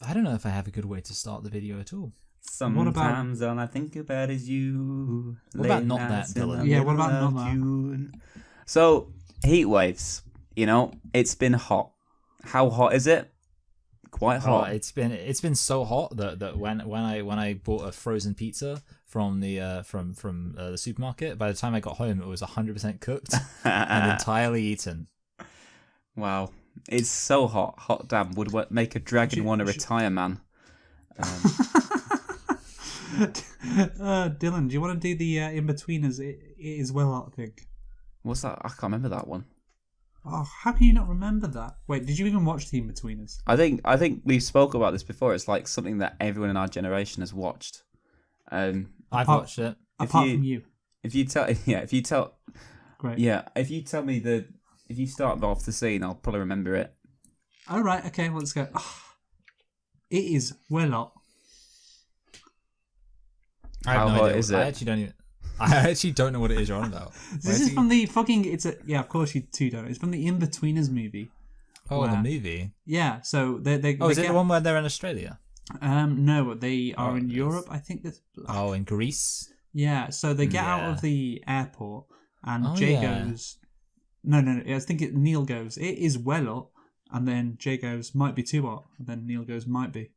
I don't know if I have a good way to start the video at all. Sometimes all I think about is you. What about Not That, Dylan? Yeah, what about Not That? June. So, heat waves. It's been hot. How hot is it? Quite hot. It's been so hot that when I bought a frozen pizza from the from the supermarket, by the time I got home, it was 100% cooked and entirely eaten. Wow, it's so hot. Hot damn would make a dragon want to retire, man. Dylan, do you want to do the In-Betweeners? It is well hot, I think. What's that? I can't remember that one. Oh, how can you not remember that? Wait, did you even watch the In-Betweeners? I think we spoke about this before. It's like something that everyone in our generation has watched. I've watched it. Apart from you. If you tell Great. Yeah, if you tell me if you start off the scene, I'll probably remember it. All right, okay, let's go. It is well hot. How hot is it? I actually don't know what it is you're on about. This is from the fucking. Yeah, of course you two don't. It's from the In-Betweeners movie. Oh, the movie. Yeah, so they is it the one where they're in Australia? No, they are in Europe. I think this. Oh, in Greece. Yeah, so they get out of the airport, and Jay goes. No. I think Neil goes. It is well up, and then Jay goes, might be too hot, and then Neil goes, might be.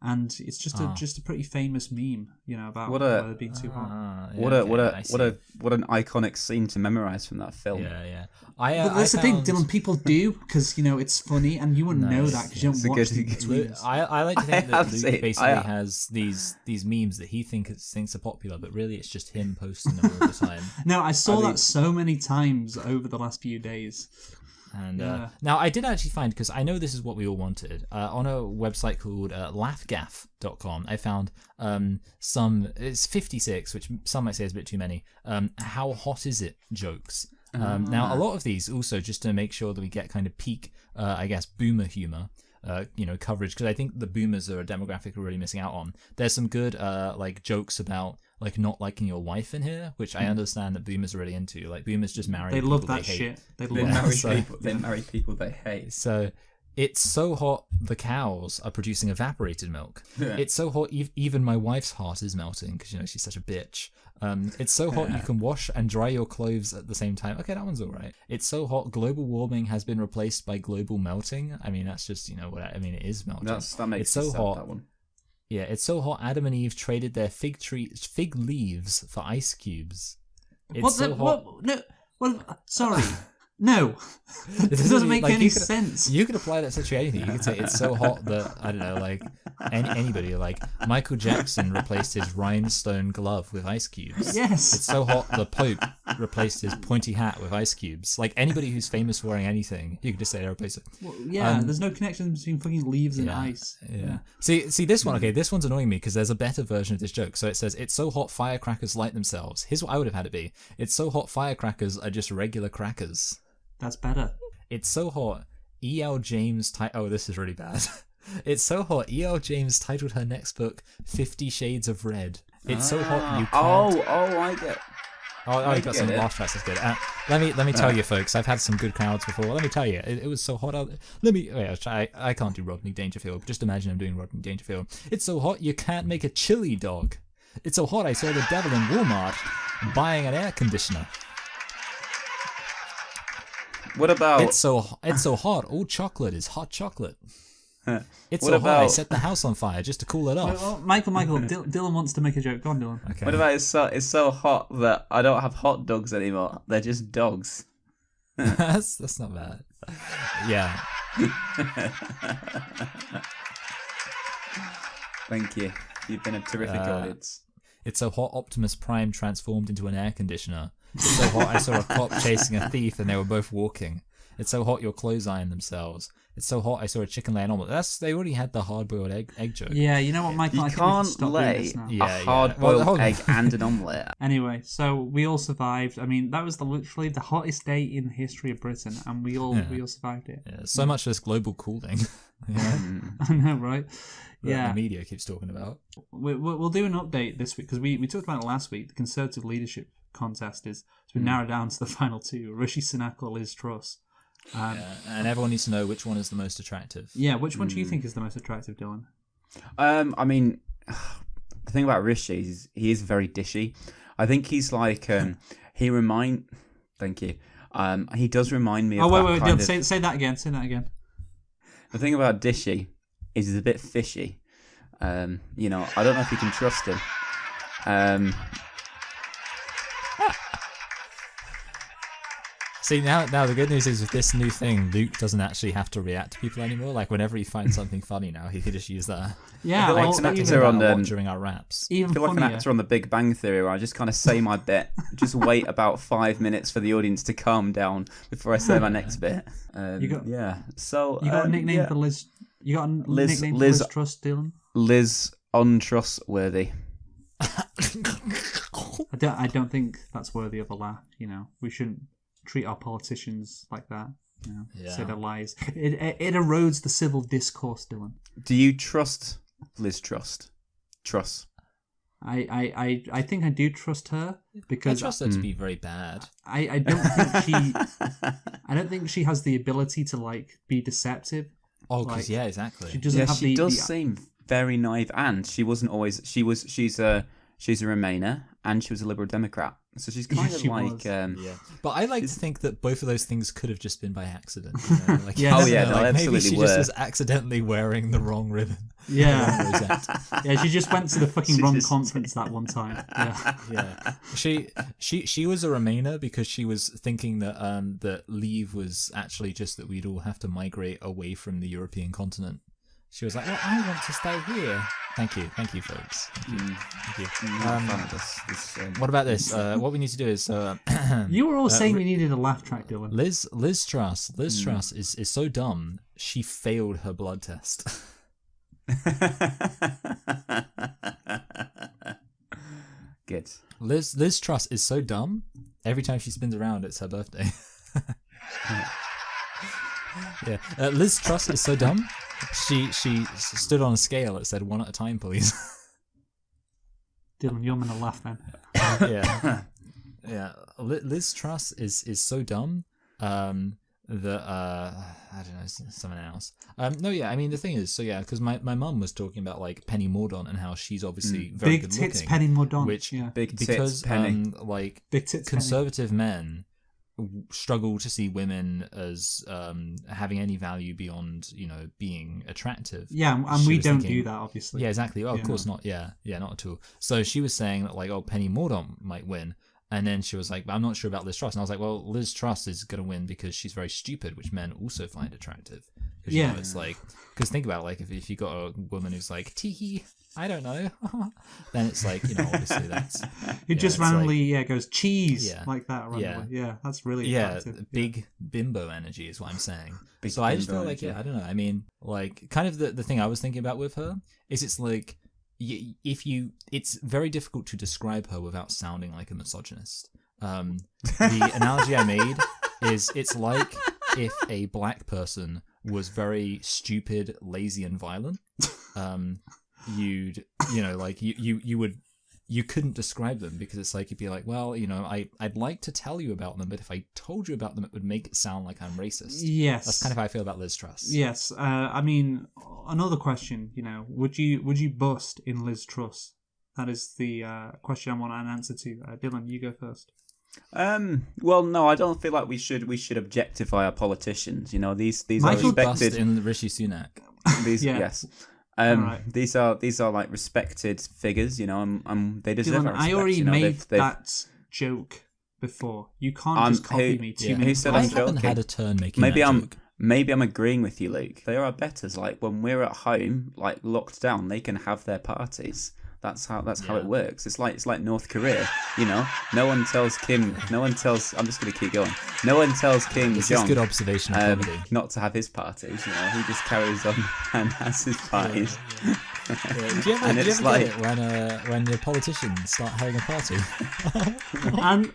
And it's just a pretty famous meme, about it being too hot. What an iconic scene to memorize from that film. Yeah. But that's the thing, Dylan. People do because it's funny, and you wouldn't know that because you don't watch the I like to think that Luke basically has these memes that he thinks are popular, but really it's just him posting them all the time. No, I saw that so many times over the last few days. And now I did actually find, because I know this is what we all wanted, on a website called laughgaff.com, I found it's 56, which some might say is a bit too many, how hot is it jokes. Now, a lot of these also, just to make sure that we get kind of peak, I guess, boomer humor, coverage, because I think the boomers are a demographic we're really missing out on. There's some good like jokes about like not liking your wife in here, which I understand that boomers are really into. Like boomers just marry they people love that they hate. shit. They marry people they hate. So it's so hot the cows are producing evaporated milk. Yeah. It's so hot even my wife's heart is melting because she's such a bitch. It's so hot you can wash and dry your clothes at the same time. Okay, that one's all right. It's so hot global warming has been replaced by global melting. I mean, that's just it is melting. That makes it's so sad, hot. That one. Yeah, it's so hot Adam and Eve traded their fig leaves for ice cubes. It's hot. No. What? Sorry. No. It doesn't make any sense. You could apply that to anything. You could say it's so hot that, I don't know, like anybody, like Michael Jackson replaced his rhinestone glove with ice cubes. Yes. It's so hot the Pope replaced his pointy hat with ice cubes. Like anybody who's famous for wearing anything, you could just say they replace it. Well, yeah, there's no connection between fucking leaves and ice. Yeah. See this one, okay, this one's annoying me because there's a better version of this joke. So it says, it's so hot firecrackers light themselves. Here's what I would have had it be. It's so hot firecrackers are just regular crackers. That's better. It's so hot. E.L. James. Oh, this is really bad. It's so hot. E.L. James titled her next book 50 Shades of Red. It's so hot you can't. I get. You got some laugh tracks. That's good. Let me tell you, folks. I've had some good crowds before. Let me tell you, it was so hot out. I can't do Rodney Dangerfield. Just imagine I'm doing Rodney Dangerfield. It's so hot you can't make a chili dog. It's so hot I saw the devil in Walmart buying an air conditioner. What about... It's so hot. All chocolate is hot chocolate. It's what so about... hot I set the house on fire just to cool it off. Well, Michael, Dylan wants to make a joke. Go on, Dylan. Okay. What about it's so hot that I don't have hot dogs anymore? They're just dogs. That's not bad. Yeah. Thank you. You've been a terrific audience. It's so hot Optimus Prime transformed into an air conditioner. It's so hot I saw a cop chasing a thief and they were both walking. It's so hot your clothes iron themselves. It's so hot I saw a chicken lay an omelette. They already had the hard-boiled egg joke. Yeah, you know what, Michael? You can't lay a hard-boiled egg and an omelette. Anyway, so we all survived. I mean, that was literally the hottest day in the history of Britain, and we all survived it. Yeah, so much for this global cooling. Yeah. I know, right? The media keeps talking about. We'll do an update this week because we talked about it last week. The Conservative leadership contest has been narrowed down to the final two: Rishi Sunak or Liz Truss. And everyone needs to know which one is the most attractive. Yeah, which one do you think is the most attractive, Dylan? I mean, the thing about Rishi is he is very dishy. I think he's like Thank you. He does remind me of. Wait, Dylan, say that again. Say that again. The thing about dishy is he's a bit fishy. I don't know if you can trust him. See, now the good news is with this new thing, Luke doesn't actually have to react to people anymore. Like, whenever he finds something funny now, he could just use that. Yeah, like an actor on during our raps. I feel like an actor on The Big Bang Theory, where I just kind of say my bit, just wait about 5 minutes for the audience to calm down before I say my next bit. So you got a nickname for Liz. You got a nickname for Liz Truss, Dylan? Liz Untrustworthy. I don't think that's worthy of a laugh. We shouldn't treat our politicians like that. Say their lies. It erodes the civil discourse, Dylan. Do you trust Liz Truss? I think I do trust her because I trust her to be very bad. I don't think she has the ability to be deceptive. Oh, because exactly. She doesn't have she does seem very naive, and she wasn't always. She's a Remainer, and she was a Liberal Democrat. So she's kind of like. But I like to think that both of those things could have just been by accident. Absolutely. Maybe she just was accidentally wearing the wrong ribbon. Yeah. She just went to the fucking wrong conference that one time. Yeah. She was a Remainer because she was thinking that that leave was actually just that we'd all have to migrate away from the European continent. She was like, well, I want to stay here. Thank you, folks. Thank you. What about this? What we need to do is... you were all saying we needed a laugh track, Dylan. Liz Truss is so dumb, she failed her blood test. Good. Liz Truss is so dumb, every time she spins around, it's her birthday. Liz Truss is so dumb. She stood on a scale that said 1 at a time, please. Dylan, you're gonna laugh then. Yeah. Liz Truss is so dumb that I don't know, something else. I mean the thing is, because my mum was talking about Penny Mordaunt and how she's obviously very big good tits looking, Penny Mordaunt, which big tits because Penny. Big tits conservative men struggle to see women as having any value beyond being attractive. And we don't do that, obviously. Exactly. Of course not. Not at all. So she was saying that Penny Mordaunt might win, and then she was like, I'm not sure about Liz Truss, and I was like, well, Liz Truss is going to win because she's very stupid, which men also find attractive. It's because think about if you got a woman who's like tee, I don't know, then it's obviously that's it just randomly goes cheese like that randomly. That's really attractive. Big bimbo energy is what I'm saying. So I just feel energy. I don't know, I mean kind of the thing I was thinking about with her is it's it's very difficult to describe her without sounding like a misogynist. The analogy I made is it's like if a black person was very stupid, lazy, and violent. You couldn't describe them because it's you'd be like, well, I'd like to tell you about them, but if I told you about them, it would make it sound like I'm racist. Yes, that's kind of how I feel about Liz Truss. Yes, I mean, another question. Would you bust in Liz Truss? That is the question I want an answer to. Dylan, you go first. Well, no, I don't feel like we should objectify our politicians. These Michael are respected in Rishi Sunak. Yes. Right. These are respected figures, they deserve Dylan, our respect. I already made that joke before. You can't just copy me 2 minutes. Who said I I'm haven't joking? had a turn making that joke. Maybe I'm agreeing with you, Luke. They are our betters. When we're at home, locked down, they can have their parties. That's how it works. It's like North Korea, No one tells Kim. I'm just gonna keep going. No one tells Kim This Jong. is good observation of comedy. Not to have his parties. He just carries on and has his parties. Do you ever get it when your politicians start having a party?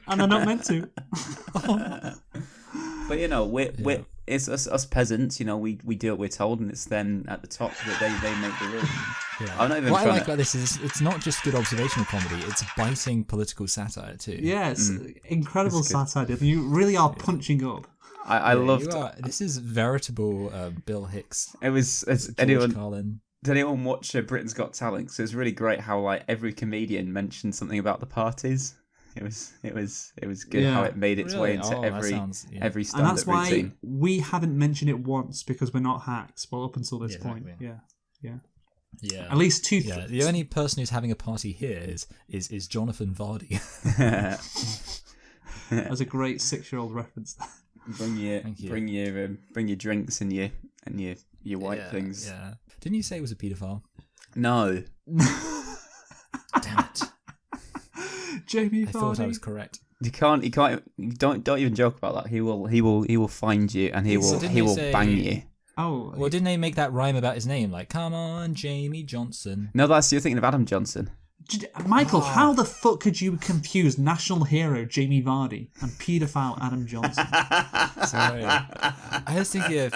and they're not meant to. But it's us peasants. We do what we're told, and it's then at the top that they make the rules. I'm not even what I like about this is it's not just good observational comedy; it's biting political satire too. Yeah, it's incredible satire. You really are punching up. I loved. This is veritable Bill Hicks. It was. Did anyone watch Britain's Got Talent? Because it was really great how like every comedian mentioned something about the parties. It was good how it made its way into every stand-up and that's why routine. We haven't mentioned it once because we're not hacks. Well, up until this point, yeah. At least two. Yeah, the only person who's having a party here is Jonathan Vardy. That's a great 6-year-old reference. Bring your drinks and your white things. Yeah. Didn't you say it was a paedophile? No. Damn it. Jamie Vardy. I thought I was correct. You can't. Don't even joke about that. He will find you and he will bang you. Oh, well, didn't they make that rhyme about his name? Like, come on, Jamie Johnson. No, you're thinking of Adam Johnson. Michael, how the fuck could you confuse national hero Jamie Vardy and paedophile Adam Johnson? Sorry, I was thinking of,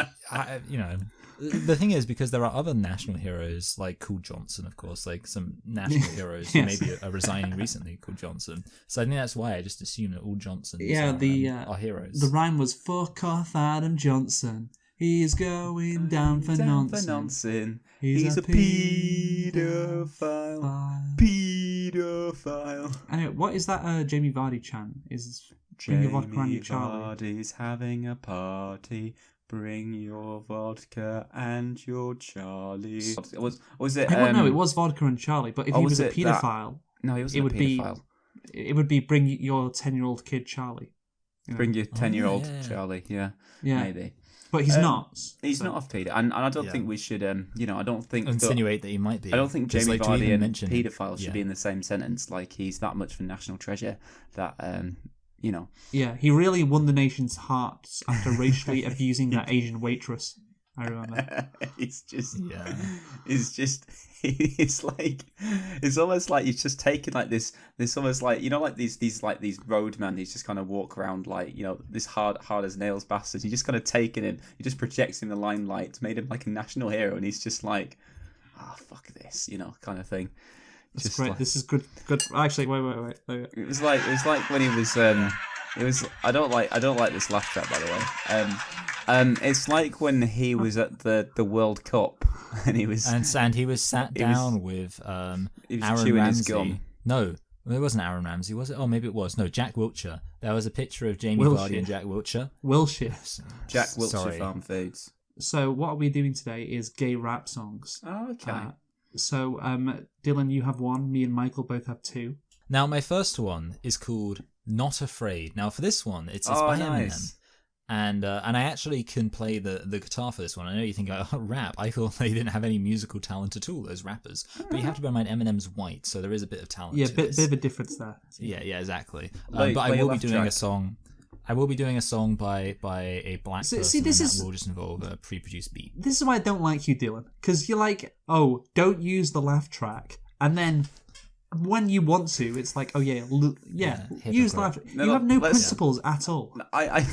the thing is, because there are other national heroes like called Johnson, of course, like some national heroes who maybe are resigning recently called Johnson. So I think that's why I just assume that all Johnsons are heroes. The rhyme was "fuck off Adam Johnson. He's going down for nonsense. He's a paedophile. Paedophile. Anyway, what is that Jamie Vardy chant? Is bring your vodka and your Charlie. Vardy's having a party. Bring your vodka and your Charlie. Was it? No, it was vodka and Charlie. But if he was a paedophile, no, he wasn't a paedophile. It would be bring your 10-year-old kid Charlie. Bring your 10-year-old Charlie. Yeah, maybe. But he's not. He's not a paedophile, and I don't think we should. I don't think insinuate that he might be. I don't think Jamie Vardy and paedophile should be in the same sentence. Like he's that much of a national treasure that Yeah, he really won the nation's hearts after racially abusing that Asian waitress. I remember. It's almost like he's just taken like this almost like like these roadmen. He's just kind of walk around like this hard as nails bastard. He just kind of taken him. He just projects him the limelight, made him like a national hero, and he's just like, fuck this, kind of thing. That's just great. This is good. Actually, wait. It was like when he was. It was. I don't like this laugh track, by the way. It's like when he was at the World Cup and he was he was sat down with Aaron chewing Ramsey. his gum. No, it wasn't Aaron Ramsey, was it? Oh, maybe it was. No, Jack Wilshere. There was a picture of Jamie Vardy and Jack Wilshere. Jack Wilshere Farm Foods. So what we're doing today is gay rap songs. Oh, okay. So Dylan, you have one. Me and Michael both have two. Now my first one is called "Not Afraid." Now for this one, it's by Eminem. And I actually can play the guitar for this one. I know you think, rap. I thought they didn't have any musical talent at all, those rappers. But you have to bear in mind, Eminem's white, so there is a bit of talent. Yeah, bit of a difference there. Yeah, exactly. But I will be doing a song. I will be doing a song by a black person. That will just involve a pre-produced beat. This is why I don't like you, Dylan, because you're like, don't use the laugh track, and then when you want to, it's like, use laugh. You have no principles at all. I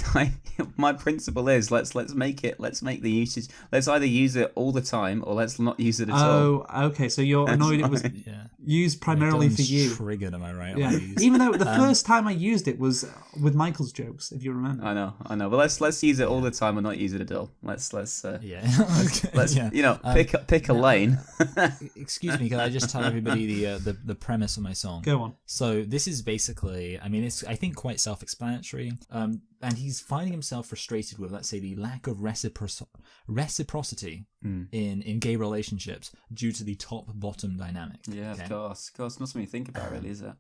my principle is let's make the usage. Let's either use it all the time or let's not use it at all. Oh, okay. So you're annoyed it was used primarily for you. Triggered, am I right? Yeah. Even though the first time I used it was with Michael's jokes, if you remember. I know. But let's use it all the time and not use it at all. Let's pick a lane. Excuse me, can I just tell everybody the premise of my song? Go on. So this is basically, it's I think quite self-explanatory. And he's finding himself frustrated with, let's say, the lack of reciprocity in gay relationships due to the top-bottom dynamic. Yeah, okay? Of course. Not something you think about, really, is it?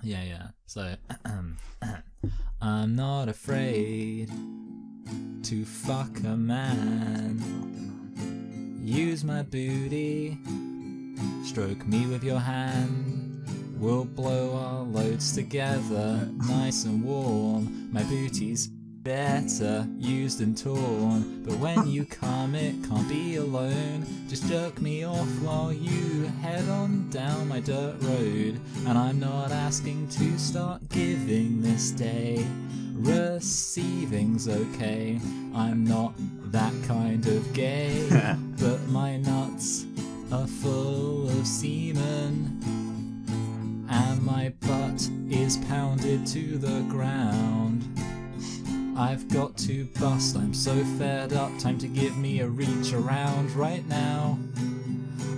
Yeah. So, I'm not afraid to fuck a man. Use my booty, stroke me with your hand. We'll blow our loads together, nice and warm. My booty's better, used and torn. But when you come, it can't be alone. Just jerk me off while you head on down my dirt road. And I'm not asking to start giving this day. Receiving's okay. I'm not that kind of gay. But my nuts are full of semen. And my butt is pounded to the ground. I've got to bust, I'm so fed up. Time to give me a reach around right now.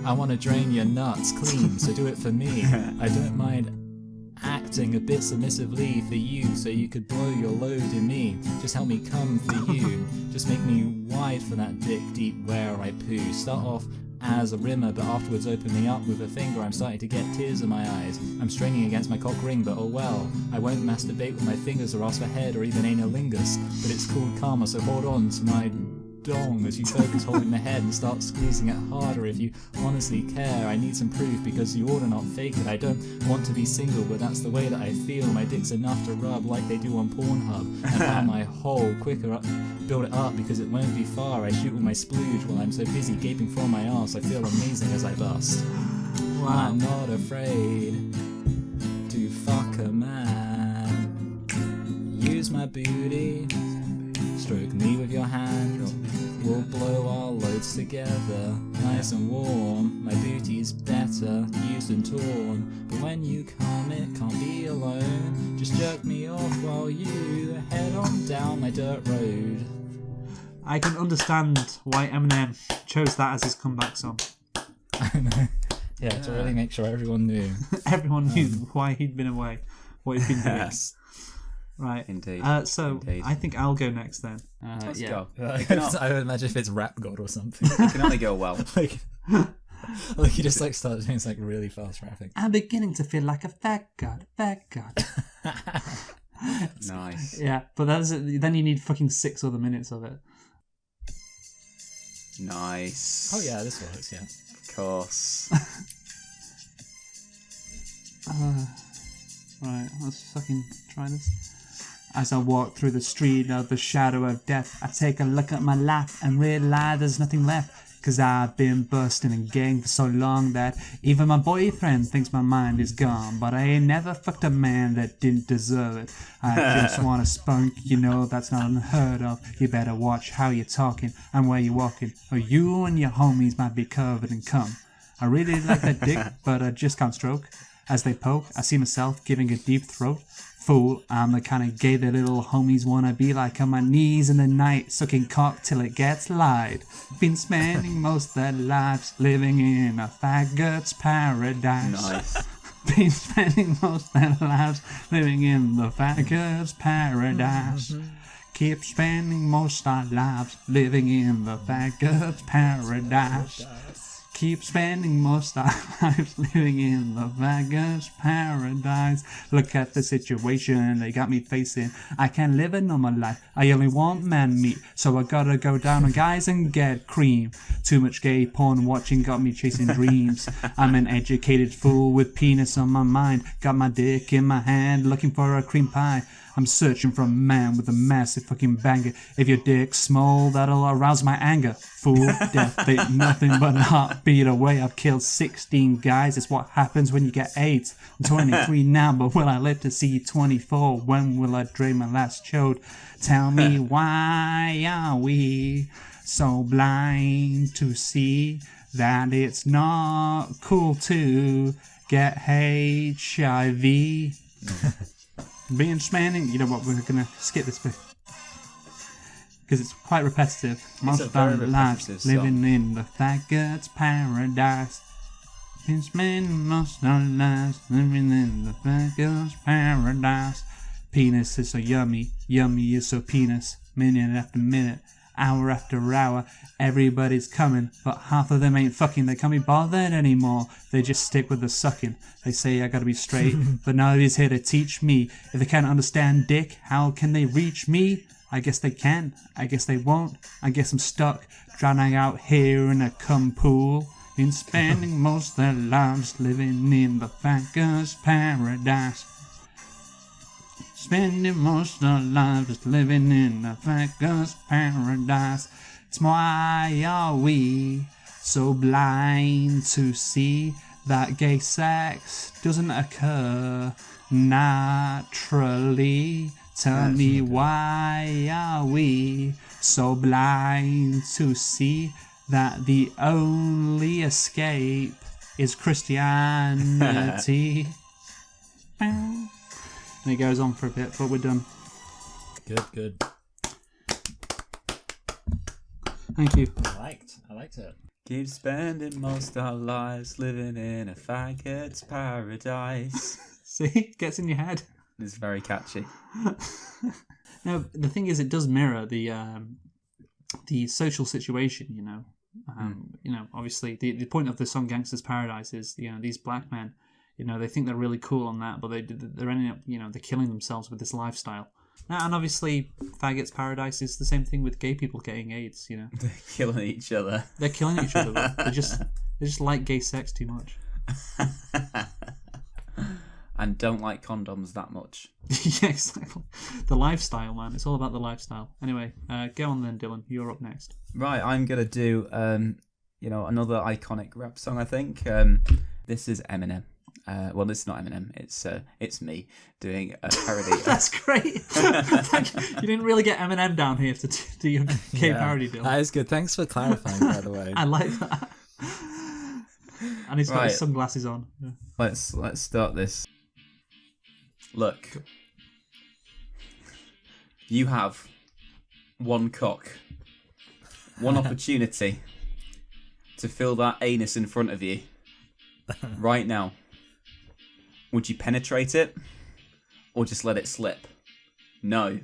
I want to drain your nuts clean, so do it for me. I don't mind acting a bit submissively for you, so you could blow your load in me. Just help me come for you. Just make me wide for that dick deep where I poo. Start off as a rimmer, but afterwards open me up with a finger. I'm starting to get tears in my eyes. I'm straining against my cock ring, but oh well. I won't masturbate with my fingers or ask for head or even analingus, but it's called karma, so hold on to my dong as you focus holding the head and start squeezing it harder. If you honestly care, I need some proof, because you ought to not fake it. I don't want to be single, but that's the way that I feel. My dick's enough to rub like they do on Pornhub. I found my hole quicker up, build it up because it won't be far. I shoot with my splooge while I'm so busy gaping from my arse. I feel amazing as I bust. Wow. I'm not afraid to fuck a man. Use my booty, stroke me with your hand. We'll blow our loads together, nice and warm. My booty's better, used and torn, but when you come it can't be alone. Just jerk me off while you head on down my dirt road. I can understand why Eminem chose that as his comeback song. I know. Yeah, to really make sure everyone knew. Everyone knew why he'd been away, what he'd been doing. Yes. Right. Indeed. Indeed. I think I'll go next then. Let's go. I would imagine if it's Rap God or something. It can only go well. like you just like start doing like really fast rapping. I'm beginning to feel like a fat god. Nice. Yeah, but then you need fucking 6 other minutes of it. Nice. Oh yeah, this works, yeah. Of course. Right, let's fucking try this. As I walk through the street of the shadow of death, I take a look at my life and realize there's nothing left. Cause I've been busting and gang for so long that even my boyfriend thinks my mind is gone. But I ain't never fucked a man that didn't deserve it. I just wanna spunk, you know that's not unheard of. You better watch how you're talking and where you're walking, or you and your homies might be covered in cum. I really like that dick, but I just can't stroke. As they poke, I see myself giving a deep throat. Fool, I'm the kind of gay that little homies wanna be like, on my knees in the night, sucking cock till it gets lied. Been spending most of their lives living in a faggot's paradise. Nice. Been spending most of their lives living in the faggot's paradise. Keep spending most of our lives living in the faggot's paradise. Keep spending most of our lives living in the faggot's paradise. Look at the situation they got me facing. I can't live a normal life. I only want man meat, so I gotta go down on guys and get cream. Too much gay porn watching got me chasing dreams. I'm an educated fool with penis on my mind. Got my dick in my hand, looking for a cream pie. I'm searching for a man with a massive fucking banger. If your dick's small, that'll arouse my anger. Fool, death ain't nothing but a heartbeat away. I've killed 16 guys. It's what happens when you get AIDS. I'm 23 now, but will I live to see 24? When will I drain my last chode? Tell me, why are we so blind to see that it's not cool to get HIV? Being spanning, you know what, we're gonna skip this bit because it's quite repetitive. Most of our lives living in the faggot's paradise. Been spending most of our lives living in the faggot's paradise. Penis is so yummy, yummy is so penis. Minute after minute, hour after hour, everybody's coming, but half of them ain't fucking. They can't be bothered anymore. They just stick with the sucking. They say I gotta be straight, but nobody's here to teach me. If they can't understand dick, how can they reach me? I guess they can, I guess they won't. I guess I'm stuck, drowning out here in a cum pool. Been spending most of their lives living in the faggot's paradise. Spending most of our lives living in the faggot's paradise. It's why are we so blind to see that gay sex doesn't occur naturally? Tell me, why are we so blind to see that the only escape is Christianity? And it goes on for a bit, but we're done. Good. Thank you. I liked it. Keep spending most our lives living in a faggot's paradise. See, gets in your head. It's very catchy. Now, the thing is, it does mirror the social situation. Obviously, the point of the song "Gangster's Paradise" is, these black men, they think they're really cool on that, but they're ending up, they're killing themselves with this lifestyle. Now, and obviously, Faggot's Paradise is the same thing with gay people getting AIDS. They're killing each other. They're killing each other. They just like gay sex too much. And don't like condoms that much. Yeah, exactly. The lifestyle, man. It's all about the lifestyle. Anyway, go on then, Dylan. You're up next. Right, I'm gonna do another iconic rap song. I think this is Eminem. Well, this is not Eminem. It's me doing a parody. That's great. You didn't really get Eminem down here to do your gay parody, Dylan. That is good. Thanks for clarifying, by the way. I like that. And he's got his sunglasses on. Yeah. Let's start this. Look, you have one cock, one opportunity to fill that anus in front of you right now. Would you penetrate it or just let it slip? No.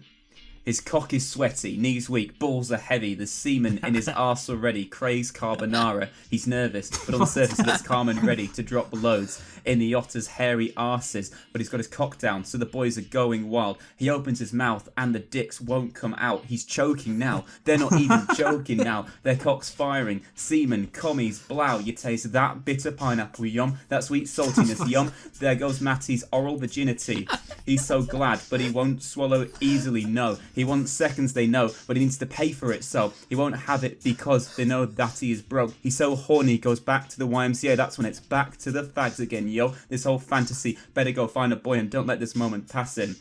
His cock is sweaty, knees weak, balls are heavy, there's semen in his arse already, craze carbonara. He's nervous, but on the surface he looks calm and ready to drop loads in the otter's hairy arses. But he's got his cock down, so the boys are going wild. He opens his mouth and the dicks won't come out. He's choking now, they're not even joking now. Their cock's firing, semen, commies, blow. You taste that bitter pineapple, yum, that sweet saltiness, yum. There goes Matty's oral virginity. He's so glad, but he won't swallow easily, no. He wants seconds, they know, but he needs to pay for it, so he won't have it because they know that he is broke. He's so horny, he goes back to the YMCA, that's when it's back to the fags again, yo. This whole fantasy, better go find a boy and don't let this moment pass in.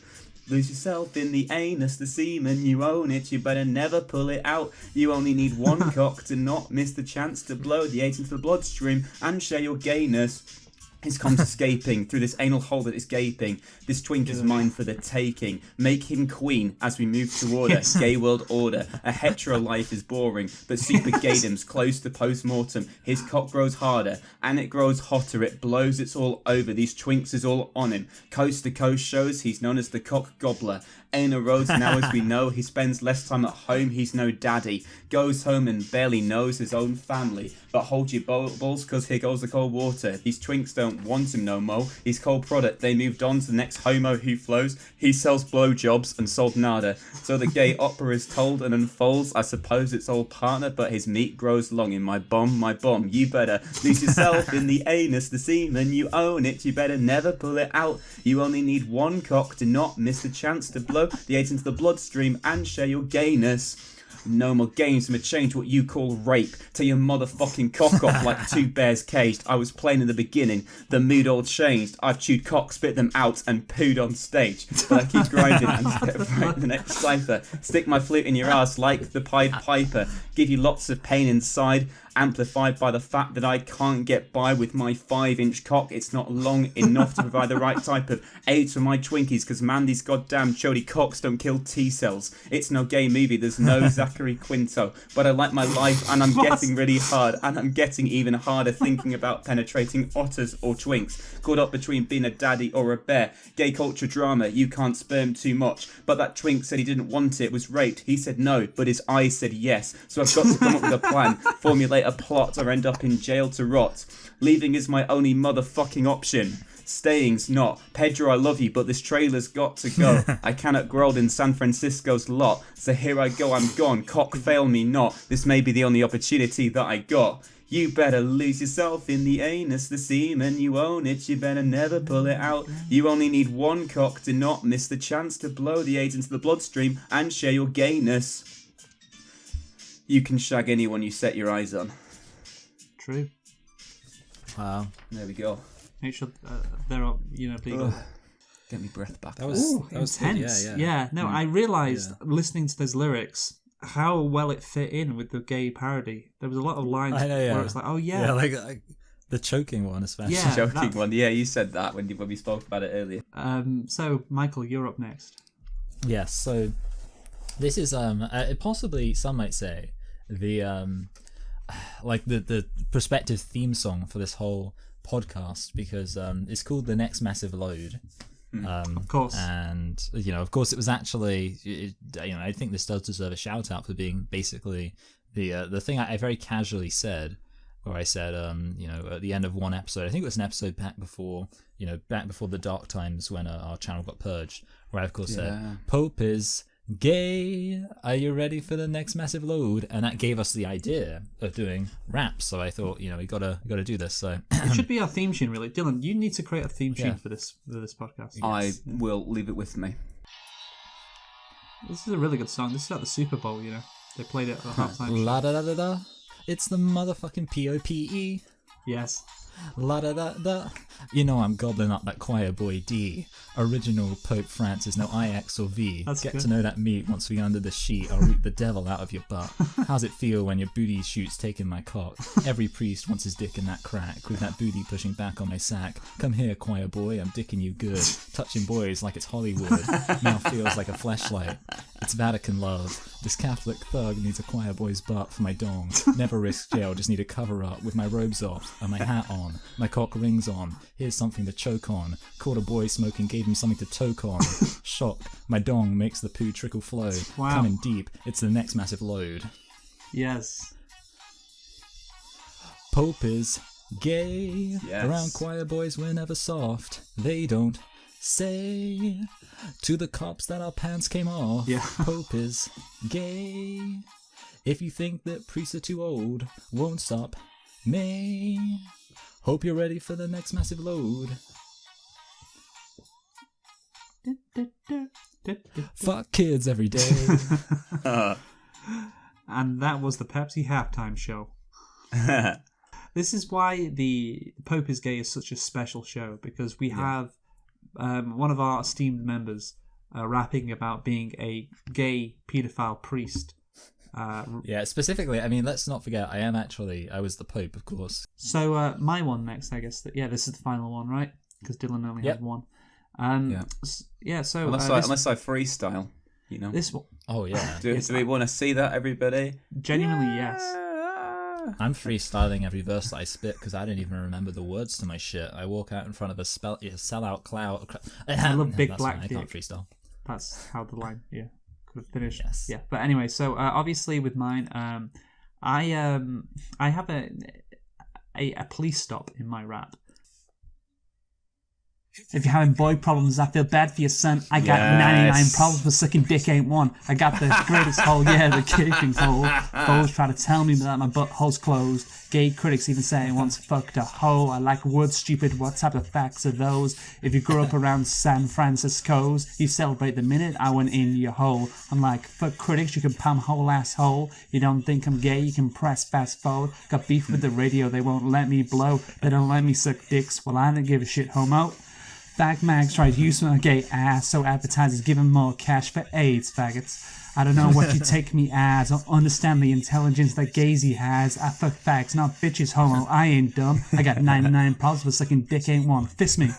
Lose yourself in the anus, the semen, you own it, you better never pull it out. You only need one cock to not miss the chance to blow the AIDS into the bloodstream and share your gayness. His com's escaping through this anal hole that is gaping. This twink is mine for the taking. Make him queen as we move toward a gay world order. A hetero life is boring, but super gaydom's close to post-mortem. His cock grows harder and it grows hotter. It blows, it's all over. These twinks is all on him. Coast to coast shows, he's known as the cock gobbler. Anal roads now as we know, he spends less time at home, he's no daddy. Goes home and barely knows his own family. But hold your balls cause here goes the cold water. These twinks don't want him no more. He's cold product, they moved on to the next homo who flows. He sells blowjobs and sold nada. So the gay opera is told and unfolds. I suppose it's all partner, but his meat grows long in my bomb, my bomb. You better lose yourself in the anus, the semen, you own it. You better never pull it out. You only need one cock to not miss the chance to blow the AIDS into the bloodstream and share your gayness. No more games, I'ma change what you call rape. Tear your motherfucking cock off like two bears caged. I was playing in the beginning, the mood all changed. I've chewed cock, spit them out and pooed on stage. But I keep grinding and get right the next cipher. Stick my flute in your ass like the Pied Piper. Give you lots of pain inside, amplified by the fact that I can't get by with my 5-inch cock. It's not long enough to provide the right type of AIDS for my Twinkies, because man, these goddamn chody cocks don't kill T-cells. It's no gay movie, there's no Zachary Quinto. But I like my life and I'm getting really hard, and I'm getting even harder thinking about penetrating otters or twinks. Caught up between being a daddy or a bear. Gay culture drama, you can't sperm too much. But that twink said he didn't want it, was raped. He said no, but his eyes said yes. So I've got to come up with a plan, formulate a plot, or end up in jail to rot. Leaving is my only motherfucking option. Staying's not. Pedro, I love you, but this trailer's got to go. I cannot grow in San Francisco's lot, so here I go, I'm gone. Cock, fail me not. This may be the only opportunity that I got. You better lose yourself in the anus, the semen, you own it, you better never pull it out. You only need one cock to not miss the chance to blow the AIDS into the bloodstream and share your gayness. You can shag anyone you set your eyes on. True. Wow. There we go. Make sure they're up, legal. Get me breath back. That was intense. Good. Yeah. No, I realised listening to those lyrics how well it fit in with the gay parody. There was a lot of lines where it's like, oh yeah. Yeah, like the choking one especially. Yeah, the choking one. Yeah, you said that when we spoke about it earlier. So Michael, you're up next. Yes, so this is possibly, some might say, the like the prospective theme song for this whole podcast, because it's called The Next Massive Load. Of course. And of course, it was actually I think this does deserve a shout out for being basically the thing I very casually said, where I said at the end of one episode, I think it was an episode back before the dark times when our channel got purged, where I of course said Pope is gay, are you ready for the next massive load? And that gave us the idea of doing raps, so I thought we gotta do this. So it should be our theme tune, really. Dylan, you need to create a theme tune for this podcast. I will leave it with me. This is a really good song. This is at the Super Bowl, they played it at the halftime. La da da da da, it's the motherfucking POPE. Yes. La da da da. I'm gobbling up that choir boy D. Original Pope Francis, no IX or V. That's Get good. to know that meat once we under the sheet. I'll root the devil out of your butt. How's it feel when your booty shoots taking my cock? Every priest wants his dick in that crack, with that booty pushing back on my sack. Come here, choir boy, I'm dicking you good. Touching boys like it's Hollywood. Mouth feels like a fleshlight. It's Vatican love. This Catholic thug needs a choir boy's butt for my dong. Never risk jail, just need a cover up with my robes off and my hat on. My cock rings on. Here's something to choke on. Caught a boy smoking, gave him something to toke on. Shock. My dong makes the poo trickle flow. Wow. Coming deep. It's the next massive load. Yes. Pope is gay. Yes. Around choir boys we're never soft. They don't say to the cops that our pants came off. Yeah. Pope is gay. If you think that priests are too old, won't stop me. Hope you're ready for the next massive load. Fuck kids every day. And that was the Pepsi halftime show. This is why the Pope is Gay is such a special show, because we have one of our esteemed members rapping about being a gay paedophile priest. Specifically, let's not forget, I was the Pope, of course. So my one next, I guess. This is the final one, right? Because Dylan only had one. So unless I freestyle, this one. Oh yeah. Do we want to see that, everybody? Genuinely, yes. I'm freestyling every verse that I spit because I don't even remember the words to my shit. I walk out in front of a sellout cloud. I love big black I dick. can't freestyle. That's how the line, could have finished. Yes. Yeah, but anyway, so obviously with mine, I have a police stop in my rap. If you're having boy problems, I feel bad for your son. I got 99 problems, but sucking dick ain't one. I got the greatest hole, the kicking hole. Foes try to tell me that my butthole's closed. Gay critics even say I once fucked a hoe. I like words, stupid. What type of facts are those? If you grew up around San Francisco's, you celebrate the minute I went in your hole. I'm like, fuck critics, you can palm whole asshole. You don't think I'm gay, you can press fast forward. Got beef with the radio, they won't let me blow. They don't let me suck dicks, well I don't give a shit, homo. Fact mags try to use my gay ass, so advertisers give them more cash for AIDS, faggots. I don't know what you take me as, or understand the intelligence that Gazy has. I fuck fags, not bitches, homo. I ain't dumb. I got 99 problems, but sucking dick ain't one. Fist me.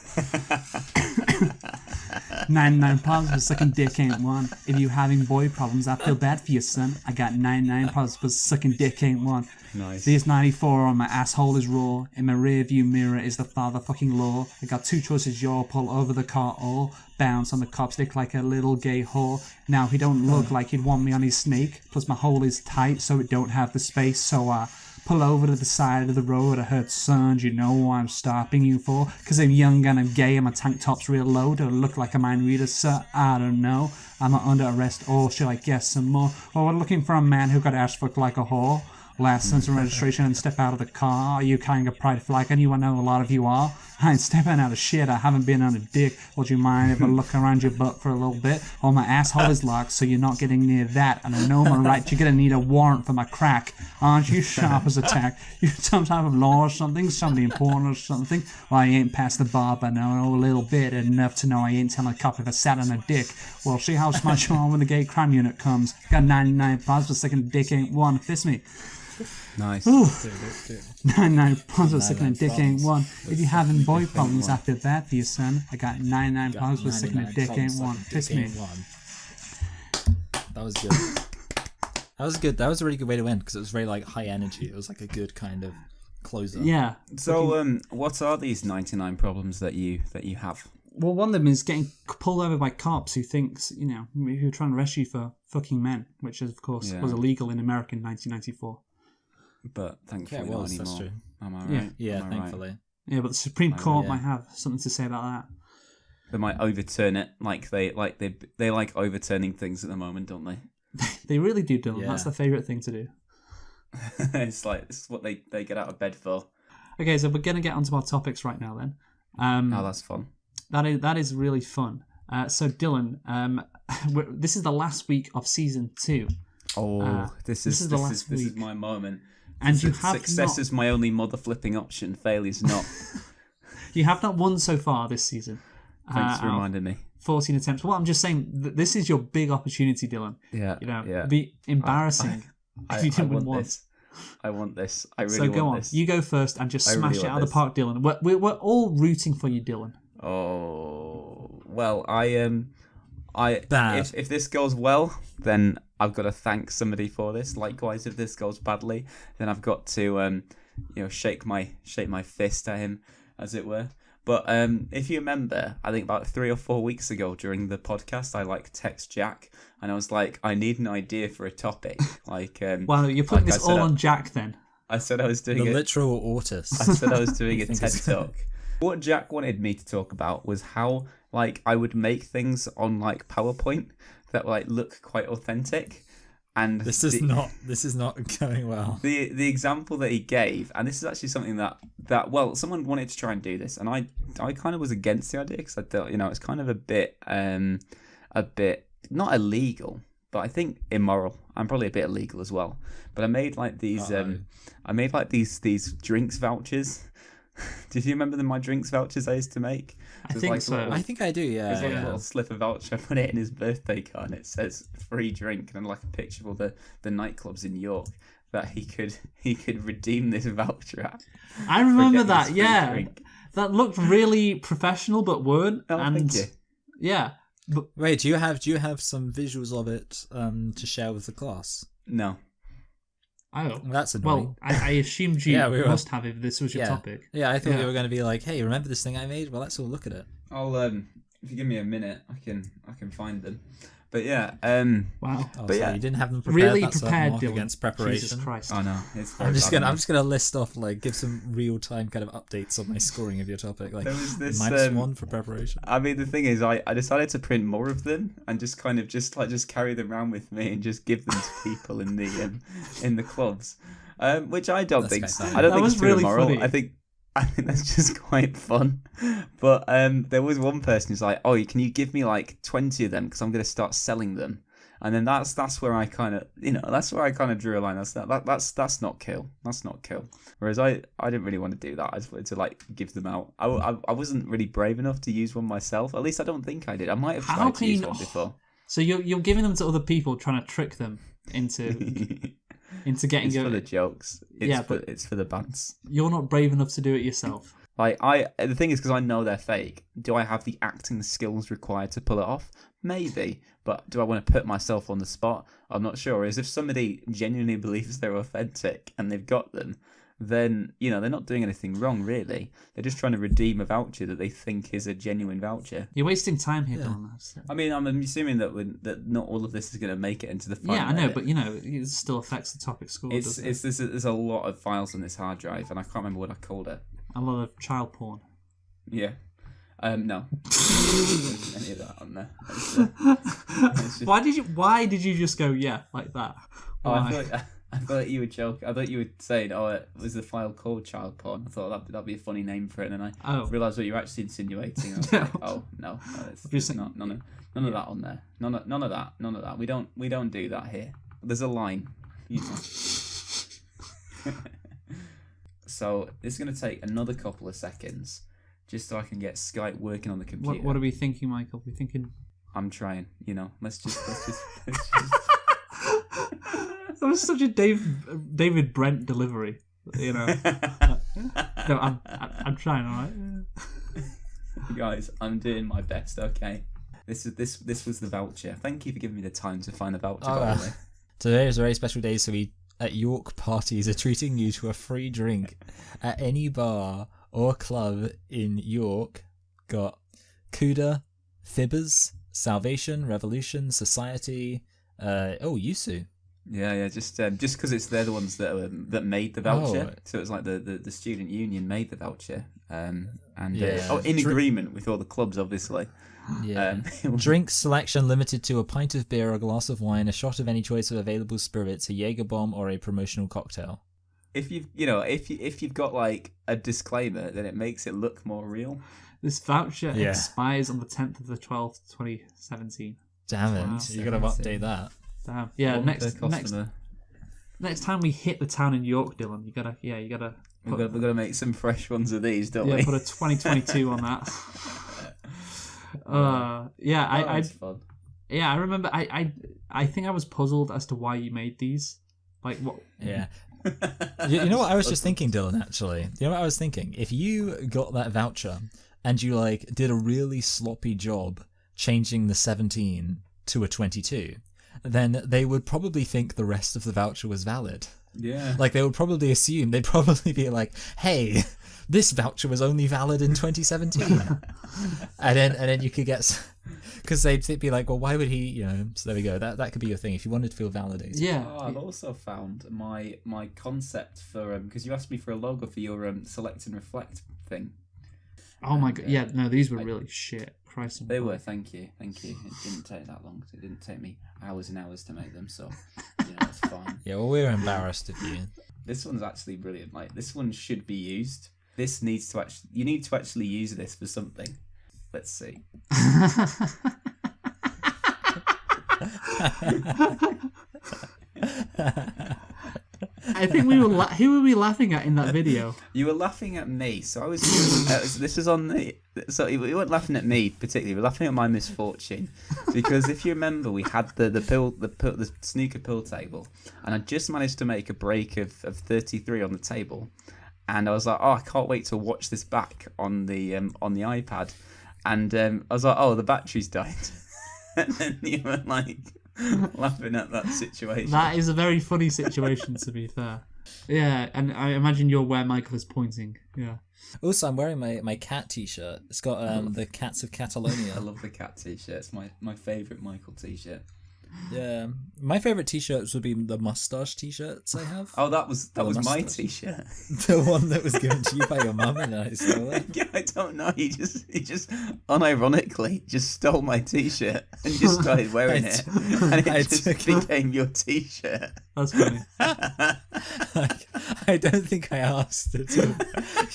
99 problems, but sucking dick ain't one. If you having boy problems, I feel bad for you, son. I got 99 problems, but sucking dick ain't one. Nice. These 94 on my asshole is raw. In my rear view mirror is the father fucking law. I got two choices, y'all. Pull over the car or bounce on the cop's dick like a little gay whore. Now he don't look like he'd want me on his snake. Plus my hole is tight so it don't have the space. So I pull over to the side of the road. I heard sons, you know what I'm stopping you for? Cause I'm young and I'm gay and my tank top's real low. Do I look like a mind reader, sir? I don't know. I'm not under arrest or should I guess some more? Well, we're looking for a man who got ass fucked like a whore. Last sentence of registration and step out of the car. Are you kind of pride flag? And I know a lot of you are. I ain't stepping out of shit. I haven't been on a dick. Would you mind if I look around your butt for a little bit? Well, my asshole is locked, so you're not getting near that. And I know my right. You're gonna need a warrant for my crack. Aren't you sharp as a tack? You some type of law or something? Something important or something? Well, I ain't past the bar, but I know a little bit. Enough to know I ain't telling a cop if I sat on a dick. Well, see how smart you are when the gay crime unit comes. Got 99 problems, but second dick ain't one. Fist me. Nice. Ooh. 99 problems with sucking a dick ain't one. If you're having boy problems, I feel bad for you, son. I got 99 problems with sucking a dick ain't one. Fist me. That was good. That was good. That was a really good way to end because it was very like high energy. It was like a good kind of closer. Yeah. So, what are these 99 problems that you have? Well, one of them is getting pulled over by cops who thinks, who are trying to arrest you for fucking men, which of course was illegal in America in 1994. But thankfully not anymore. That's true. Am I right? Yeah, Am I thankfully. Right? Yeah, but the Supreme Court might have something to say about that. They might overturn it, they like overturning things at the moment, don't they? They really do, Dylan. Yeah. That's their favourite thing to do. It's like this is what they get out of bed for. Okay, so we're gonna get onto our topics right now then. That's fun. That is really fun. So Dylan, this is the last week of season 2. Oh, this is my moment. And you have success is my only mother flipping option. Failure's not. You have not won so far this season. Thanks for reminding me. 14 attempts. Well, I'm just saying this is your big opportunity, Dylan. Yeah. It'd be embarrassing if you didn't win once. I want this. I really want this. So go on. You go first and just smash it out of the park, Dylan. We're all rooting for you, Dylan. Oh well, if this goes well, then I've got to thank somebody for this. Likewise, if this goes badly, then I've got to shake my fist at him, as it were. But if you remember, I think about 3 or 4 weeks ago during the podcast, I text Jack and I was like, I need an idea for a topic. Wow, you're putting this all on Jack then. I said I was doing the literal autist. I said I was doing a TED talk. What Jack wanted me to talk about was how I would make things on PowerPoint that look quite authentic. And this is not going well. The example that he gave, and this is actually something that someone wanted to try and do this, and I kind of was against the idea because I thought it's kind of a bit not illegal, but I think immoral. I'm probably a bit illegal as well. But I made these these drinks vouchers. Did you remember my drinks vouchers I used to make? I think so. I think I do, yeah. There's a little slip of voucher. I put it in his birthday card and it says free drink and a picture of all the nightclubs in York that he could redeem this voucher at. I remember that, yeah. Drink. That looked really professional but weren't. Oh, thank you. Yeah. But wait, do you have some visuals of it to share with the class? No. Oh, that's annoying. Well, I assumed you must have if this was your topic. Yeah, I thought you were going to be like, "Hey, remember this thing I made? Well, let's all look at it." I'll if you give me a minute, I can find them. But yeah, wow. Oh, but you didn't have them prepared. Really That's prepared, Dylan. Against preparation. Jesus Christ! Oh no, I'm just gonna list off give some real time kind of updates on my scoring of your topic. There was this, -1 for preparation. I mean, the thing is, I decided to print more of them and just kind of just carry them around with me and just give them to people in the clubs. Which I don't think it's too really immoral. Funny. I think that's just quite fun. But there was one person who's like, "Oh, can you give me 20 of them because I'm going to start selling them?" And then that's where I kind of drew a line. That's not cool. That's not cool. Whereas I didn't really want to do that. I just wanted to give them out. I wasn't really brave enough to use one myself. At least I don't think I did. I might have tried to use one before. So you're giving them to other people, trying to trick them into getting. It's for the jokes. It's for the bands. You're not brave enough to do it yourself. The thing is, because I know they're fake, do I have the acting skills required to pull it off? Maybe, but do I want to put myself on the spot? I'm not sure. As if somebody genuinely believes they're authentic and they've got them, then they're not doing anything wrong, really. They're just trying to redeem a voucher that they think is a genuine voucher. You're wasting time here, Don. I mean, I'm assuming that not all of this is going to make it into the final. Yeah, I know, but it still affects the topic score. There's a lot of files on this hard drive, and I can't remember what I called it. A lot of child porn. Yeah. No. Any of that on there. Why did you just go like that? Why? I thought you were joking. I thought you were saying, it was the file called child porn. I thought that'd be a funny name for it, and then I realised what you were actually insinuating. I was no, it's not none of that on there. None of that. We don't do that here. There's a line. So it's going to take another couple of seconds just so I can get Skype working on the computer. What are we thinking, Michael? We're thinking. I'm trying. Let's just. That was such a David Brent delivery. No, I'm trying. All right. Guys, I'm doing my best. Okay. This was the voucher. Thank you for giving me the time to find the voucher. By the way. Today is a very special day, so we at York Parties are treating you to a free drink at any bar or club in York. Got Cuda, Fibbers, Salvation, Revolution, Society, Yusu. Yeah, just because they're the ones that made the voucher, so it's like the student union made the voucher, in agreement with all the clubs, obviously. Yeah. Drink selection limited to a pint of beer, a glass of wine, a shot of any choice of available spirits, a Jaeger bomb, or a promotional cocktail. If you've got like a disclaimer, then it makes it look more real. This voucher expires on the 10th of the 12th, 2017. Damn it! Wow. You got to update that. Damn. Yeah, next time we hit the town in York, Dylan, you gotta. We've got to make some fresh ones of these, don't we? Yeah, put a 2022 on that. Fun. Yeah, I remember. I think I was puzzled as to why you made these. Like what? Yeah. You know what I was just thinking, Dylan? Actually, you know what I was thinking? If you got that voucher and you like did a really sloppy job changing the 17 to a 22, then they would probably think the rest of the voucher was valid. Yeah. Like they would probably assume, they'd probably be like, hey, this voucher was only valid in 2017. and then you could get, because they'd be like, well, why would he, so there we go. That could be your thing if you wanted to feel validated. Yeah. I've also found my concept for, because you asked me for a logo for your select and reflect thing. Oh my god! Yeah, no, these were really shit. Christ. They were. Thank you. It didn't take that long. It didn't take me hours and hours to make them. So, it's fine. Yeah, well, we're embarrassed of you. This one's actually brilliant. Like this one should be used. This needs to actually. You need to actually use this for something. Let's see. I think we were. Who were we laughing at in that video? You were laughing at me. So I was. This was on the. So you weren't laughing at me particularly. You were laughing at my misfortune, because if you remember, we had the snooker pill table, and I just managed to make a break of 33 on the table, and I was like, oh, I can't wait to watch this back on the iPad, and I was like, oh, the battery's died, and then you were like. Laughing at that situation. That is a very funny situation, to be fair. Yeah, and I imagine you're where Michael is pointing. Yeah. Also, I'm wearing my cat t-shirt. It's got the Cats of Catalonia. I love the cat t-shirt. It's my favourite Michael t-shirt. Yeah, my favourite t-shirts would be the moustache t-shirts I have. Oh, that was my t-shirt. The one that was given to you by your mum and I stole it. Yeah, I don't know. He just unironically just stole my t-shirt and just started wearing it, and it just became your t-shirt. That's funny. I don't think I asked at all.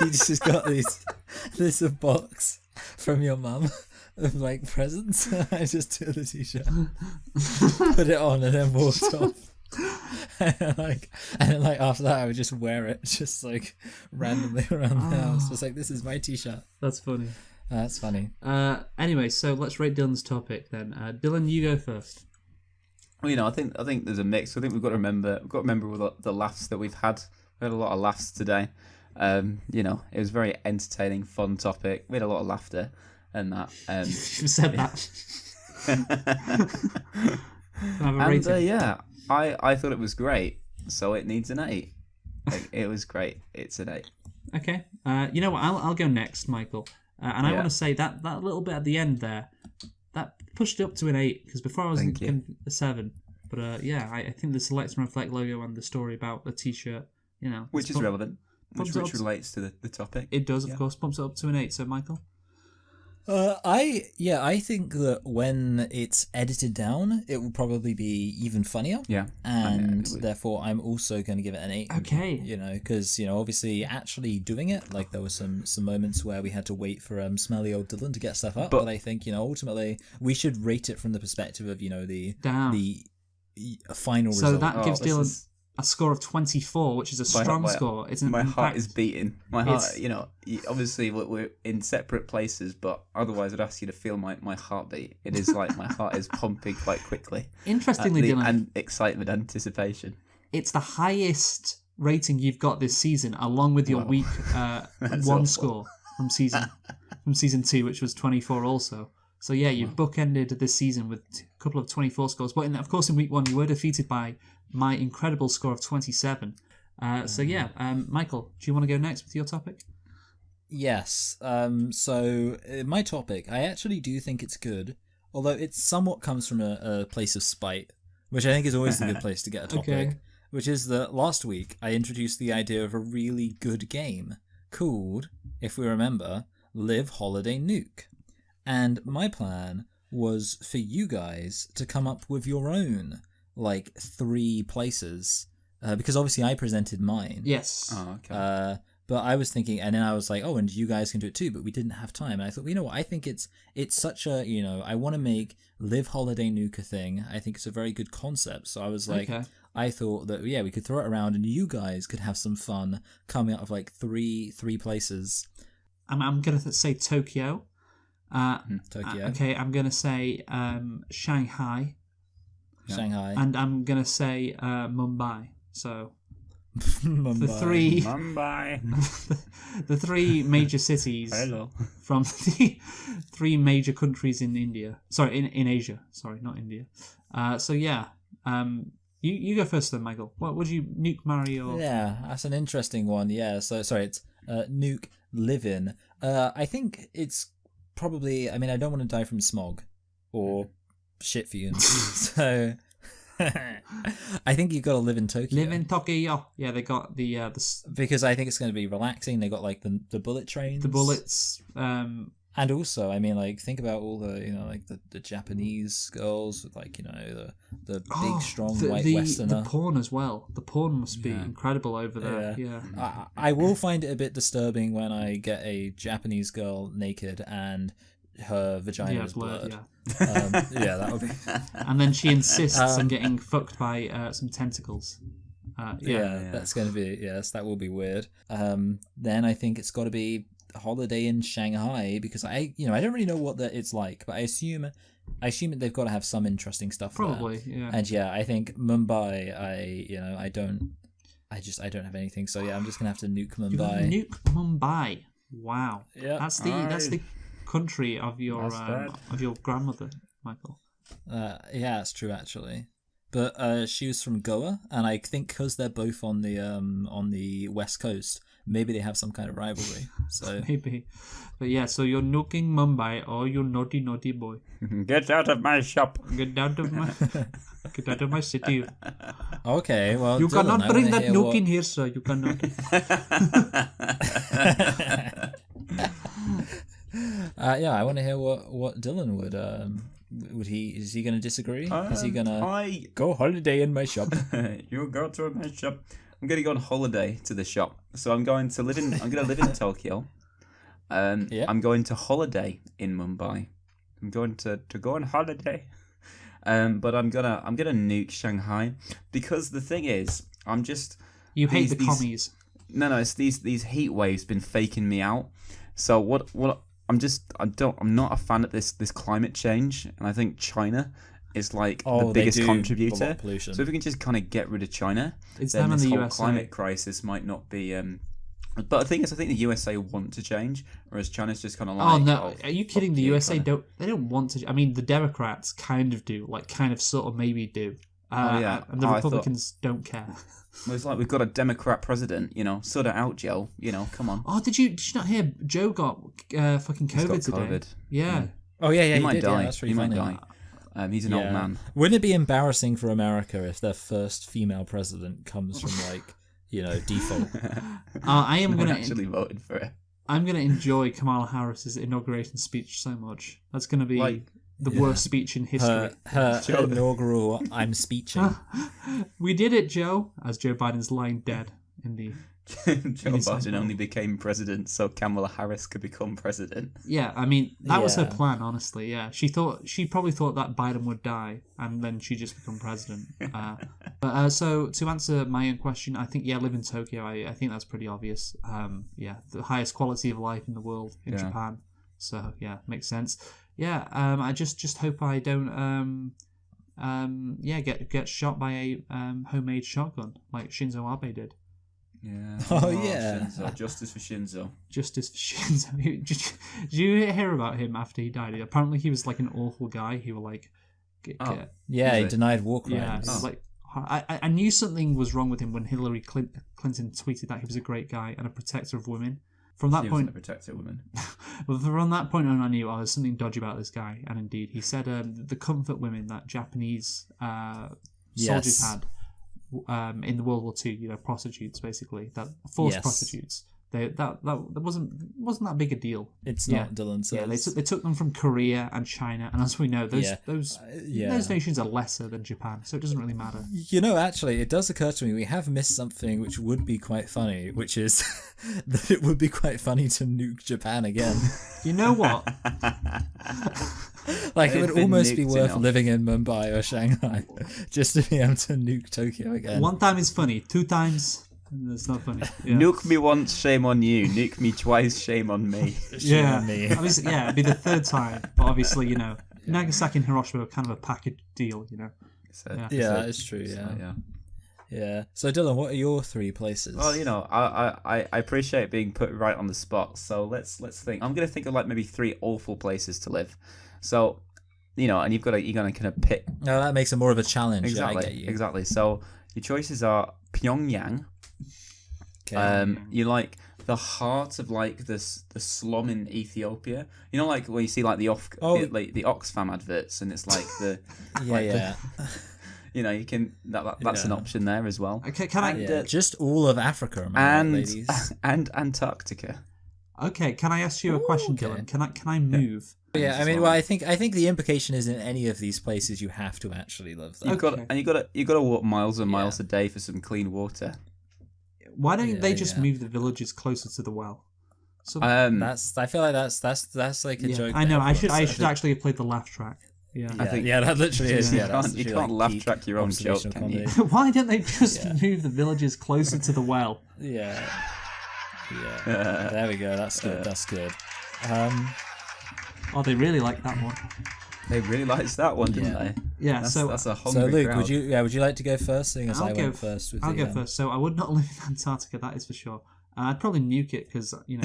You just got this box from your mum. Of like presents. I just took the t-shirt, put it on, and then walked off. and then after that, I would just wear it, just like randomly around the house. Just like, this is my t-shirt. That's funny. That's funny. Anyway, so let's rate Dylan's topic then. Dylan, you go first. Well, I think there's a mix. I think we've got to remember with the laughs that we've had. We had a lot of laughs today. It was a very entertaining, fun topic. We had a lot of laughter. And that you said that. I thought it was great, so it needs an 8. It was great. It's an 8. Okay. You know what? I'll go next, Michael. And I want to say that little bit at the end there, that pushed it up to an 8, because before I was thinking a 7. But I think the Select and Reflect logo and the story about the t-shirt, which is relevant, which relates to the topic. It does, of course, pumps it up to an 8. So, Michael. I think that when it's edited down, it will probably be even funnier. Yeah. And therefore, I'm also going to give it an 8. Okay. Because, obviously actually doing it, like there were some moments where we had to wait for smelly old Dylan to get stuff up. But I think, ultimately, we should rate it from the perspective of, the final result. So that gives Dylan a score of 24, which is a strong score. My heart is beating. My heart, obviously we're in separate places, but otherwise I'd ask you to feel my heartbeat. It is like my heart is pumping quite quickly. Interestingly, Dylan, and excitement, anticipation. It's the highest rating you've got this season, along with your week 1 score from season 2, which was 24 also. So yeah, you've bookended this season with a couple of 24 scores. But of course, in week 1, you were defeated by my incredible score of 27. So yeah, Michael, do you want to go next with your topic? Yes. So my topic, I actually do think it's good, although it somewhat comes from a place of spite, which I think is always a good place to get a topic. Okay. Which is that last week I introduced the idea of a really good game called, if we remember, Live Holiday Nuke. And my plan was for you guys to come up with your own, 3 places, because obviously I presented mine. Yes. Oh, okay. But I was thinking, and then I was like, oh, and you guys can do it too, but we didn't have time. And I thought, you know what, I think it's such a, I want to make Live Holiday Nuke a thing. I think it's a very good concept. So I was like, Okay. I thought that, yeah, we could throw it around and you guys could have some fun coming out of three places. I'm going to say Tokyo. Tokyo. Okay, I'm going to say Shanghai. Shanghai. And I'm going to say Mumbai. So Mumbai. the 3 major cities from the 3 major countries in India. Sorry, in Asia. Sorry, not India. So yeah, you go first then, Michael. What would you nuke, marry, or? Yeah, that's an interesting one. Yeah, so sorry, it's nuke, live in. I think it's probably. I mean, I don't want to die from smog or shit fumes, so. I think you've got to live in Tokyo. Live in Tokyo. Yeah, they got the because I think it's going to be relaxing. They got the bullet trains, the bullets. And also, I mean, think about all the the Japanese girls with the big strong white Westerner. The porn as well. The porn must be incredible over there. Yeah. I will find it a bit disturbing when I get a Japanese girl naked and her vagina is blurred. Yeah, that would be. And then she insists on getting fucked by some tentacles. That's going to be that will be weird. Then I think it's got to be a holiday in Shanghai because I don't really know what it's like, but I assume that they've got to have some interesting stuff. Probably, there. yeah. And I think Mumbai. I don't have anything. So yeah, I'm just gonna have to nuke Mumbai. Nuke Mumbai. Wow. Yeah. That's the country of your grandmother, Michael. Yeah, it's true actually. But she was from Goa, and I think because they're both on the west coast, maybe they have some kind of rivalry. So maybe, but yeah. So you're nuking Mumbai, or you naughty boy. Get out of my shop. Get out of my city. Okay, well, you Dylan, cannot bring that nuke in here, sir. You cannot. I want to hear what Dylan would is he going to disagree? Is he going to go holiday in my shop? You go to my shop. I'm going to go on holiday to the shop. So I'm going to live in Tokyo. I'm going to holiday in Mumbai. I'm going to go on holiday. But I'm gonna nuke Shanghai because the thing is, you hate the commies. No, it's these heat waves been faking me out. So what I'm not a fan of this climate change, and I think China is the biggest contributor. So if we can just kind of get rid of China, then this whole climate crisis might not be. But the thing is, I think the USA want to change, whereas China's just kind of like. Oh no! Are you kidding? The USA don't want to. I mean, the Democrats kind of do, sort of maybe do. And the Republicans don't care. Well, it's like we've got a Democrat president, sort it out, Joe. Come on. Oh, did you not hear Joe got fucking COVID today? COVID. Yeah. Oh yeah, he might die. Yeah, that's really funny. Might die. He's an old man. Wouldn't it be embarrassing for America if their first female president comes from default? I am going to actually voted for it. I'm going to enjoy Kamala Harris's inauguration speech so much. That's going to be the worst speech in history. Her inaugural I'm speeching. We did it, Joe. As Joe Biden's lying dead in the... Joe Biden only became president so Kamala Harris could become president. Yeah, I mean, that was her plan, honestly, yeah. She probably thought that Biden would die, and then she'd just become president. So, to answer my own question, I think, live in Tokyo, I think that's pretty obvious. The highest quality of life in the world in Japan. So, makes sense. I just hope I don't, get shot by a homemade shotgun, like Shinzo Abe did. Yeah. Oh, yeah. Shinzo. Justice for Shinzo. Justice for Shinzo. Did you hear about him after he died? Apparently, he was like an awful guy. He was like, Yeah, he it? denied war yeah, crimes. he was like. I knew something was wrong with him when Hillary Clinton tweeted that he was a great guy and a protector of women. From that She point, wasn't a protector woman. from that point on, I knew there's something dodgy about this guy. And indeed, he said the comfort women that Japanese soldiers had in the World War II, prostitutes basically, that forced prostitutes. That wasn't that big a deal. It's not, Dylan says. Yeah, they took them from Korea and China, and as we know, those nations are lesser than Japan, so it doesn't really matter. Actually, it does occur to me we have missed something which would be quite funny, which is that it would be quite funny to nuke Japan again. You know what? Like, it would almost be worth living in Mumbai or Shanghai just to be able to nuke Tokyo again. One time is funny, 2 times... That's not funny. Yeah. Nuke me once, shame on you. Nuke me twice, shame on me. Yeah, obviously, it'd be the 3rd time. But obviously, Nagasaki and Hiroshima are kind of a package deal, It's true. Yeah. So, Dylan, what are your 3 places? Well, I appreciate being put right on the spot. So let's think. I'm gonna think of like maybe 3 awful places to live. So, and you're gonna kind of pick. No, that makes it more of a challenge. Exactly. Yeah, I get you. Exactly. So your choices are Pyongyang. Okay. You like the heart of like the slum in Ethiopia. Like where you see like the Oxfam adverts, and it's like the you can that's an option there as well. Okay, can I just all of Africa, ladies, and Antarctica. Okay, can I ask you a question, Dylan? Can I move? Yeah, I mean, well, I think the implication is in any of these places you have to actually live there. You got to walk miles and miles a day for some clean water. Why don't they just move the villages closer to the well? So I feel like that's like a joke. I know. I should actually have played the laugh track. Yeah, I think that literally is. You can't laugh track your own joke, can you? Why don't they just move the villages closer to the well? Yeah. There we go. That's good. That's good. Oh, they really like that one. They really liked that one, didn't they? Yeah. That's a hungry Luke, crowd. would you like to go first? Seeing as I went first. I'll go first. So I would not live in Antarctica. That is for sure. I'd probably nuke it because maybe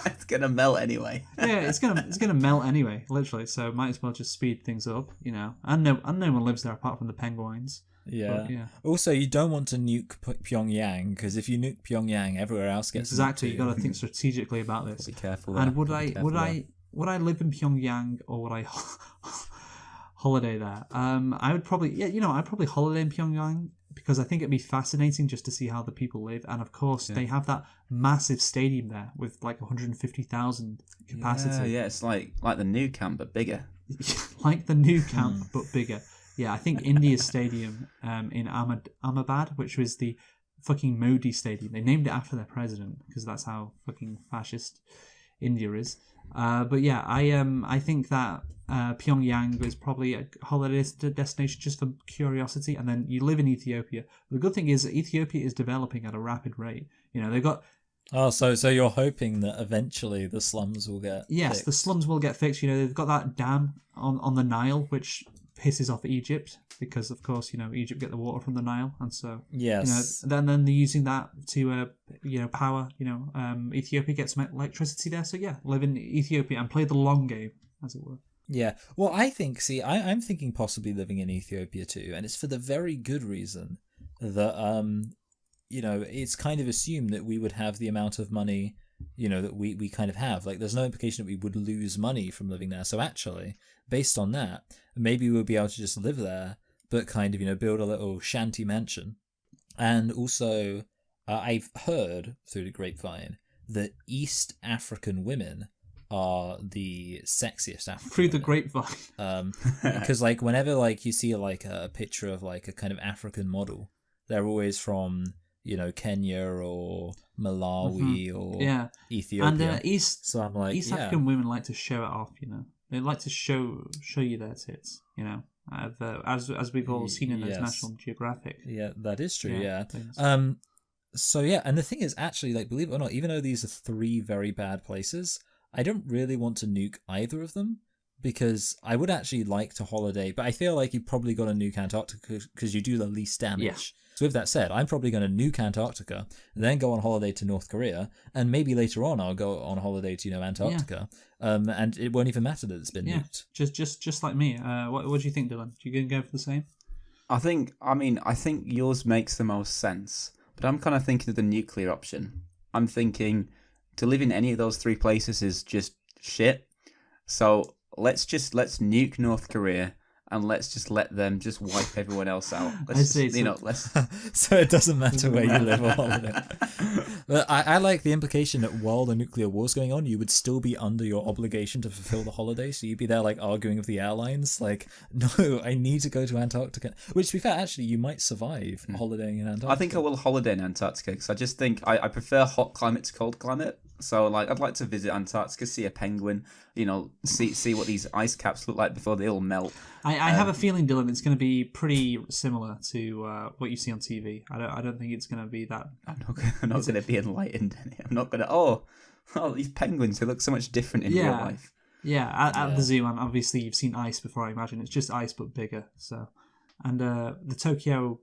it's gonna melt anyway. Yeah, it's gonna melt anyway, literally. So might as well just speed things up, And no one lives there apart from the penguins. Yeah. But, yeah. Also, you don't want to nuke Pyongyang because if you nuke Pyongyang, everywhere else gets exactly. You got to think strategically about this. Be careful. And would I live in Pyongyang or would I holiday there? I would probably I'd probably holiday in Pyongyang because I think it'd be fascinating just to see how the people live. And of course, they have that massive stadium there with like 150,000 capacity. Yeah, it's like the new camp but bigger. Like the new camp but bigger. Yeah, I think India's stadium in Ahmedabad, which was the fucking Modi stadium. They named it after their president because that's how fucking fascist India is. But yeah, I think that Pyongyang is probably a holiday destination just for curiosity. And then you live in Ethiopia. The good thing is that Ethiopia is developing at a rapid rate. They've got... Oh, so you're hoping that eventually the slums will get fixed. The slums will get fixed. They've got that dam on the Nile, which pisses off Egypt because, of course, Egypt get the water from the Nile, and so then they're using that to power. Ethiopia gets some electricity there, so live in Ethiopia and play the long game, as it were. Yeah, well, I think. See, I'm thinking possibly living in Ethiopia too, and it's for the very good reason that it's kind of assumed that we would have the amount of money. That we kind of have. Like, there's no implication that we would lose money from living there. So actually, based on that, maybe we'll be able to just live there, but kind of, build a little shanty mansion. And also, I've heard through the grapevine that East African women are the sexiest African through women. The grapevine. Because like whenever like you see like a picture of like a kind of African model, they're always from Kenya or Malawi or Ethiopia. And East African women like to show it off. They like to show you their tits. As we've all seen in those National Geographic. Yeah, that is true. Yeah. So and the thing is, actually, like, believe it or not, even though these are 3 very bad places, I don't really want to nuke either of them because I would actually like to holiday, but I feel like you've probably got to nuke Antarctica because you do the least damage. Yeah. So with that said, I'm probably going to nuke Antarctica, then go on holiday to North Korea, and maybe later on I'll go on holiday to Antarctica, and it won't even matter that it's been nuked. Just like me. What do you think, Dylan? Do you gonna go for the same? I think yours makes the most sense, but I'm kind of thinking of the nuclear option. I'm thinking to live in any of those three places is just shit. So let's nuke North Korea. And let's just let them just wipe everyone else out. Let's So it doesn't matter where you live or holiday. But I like the implication that while the nuclear war's going on, you would still be under your obligation to fulfill the holiday. So you'd be there like arguing with the airlines, like, no, I need to go to Antarctica. Which, to be fair, actually, you might survive holidaying in Antarctica. I think I will holiday in Antarctica because I just think I prefer hot climate to cold climate. So like I'd like to visit Antarctica, see a penguin, see what these ice caps look like before they all melt. I have a feeling, Dylan, it's going to be pretty similar to what you see on TV. I don't think it's going to be that. I'm not going to be enlightened. I'm not going to. Oh, these penguins, they look so much different in real life. Yeah, at the zoo, obviously you've seen ice before. I imagine it's just ice but bigger. So, and the Tokyo,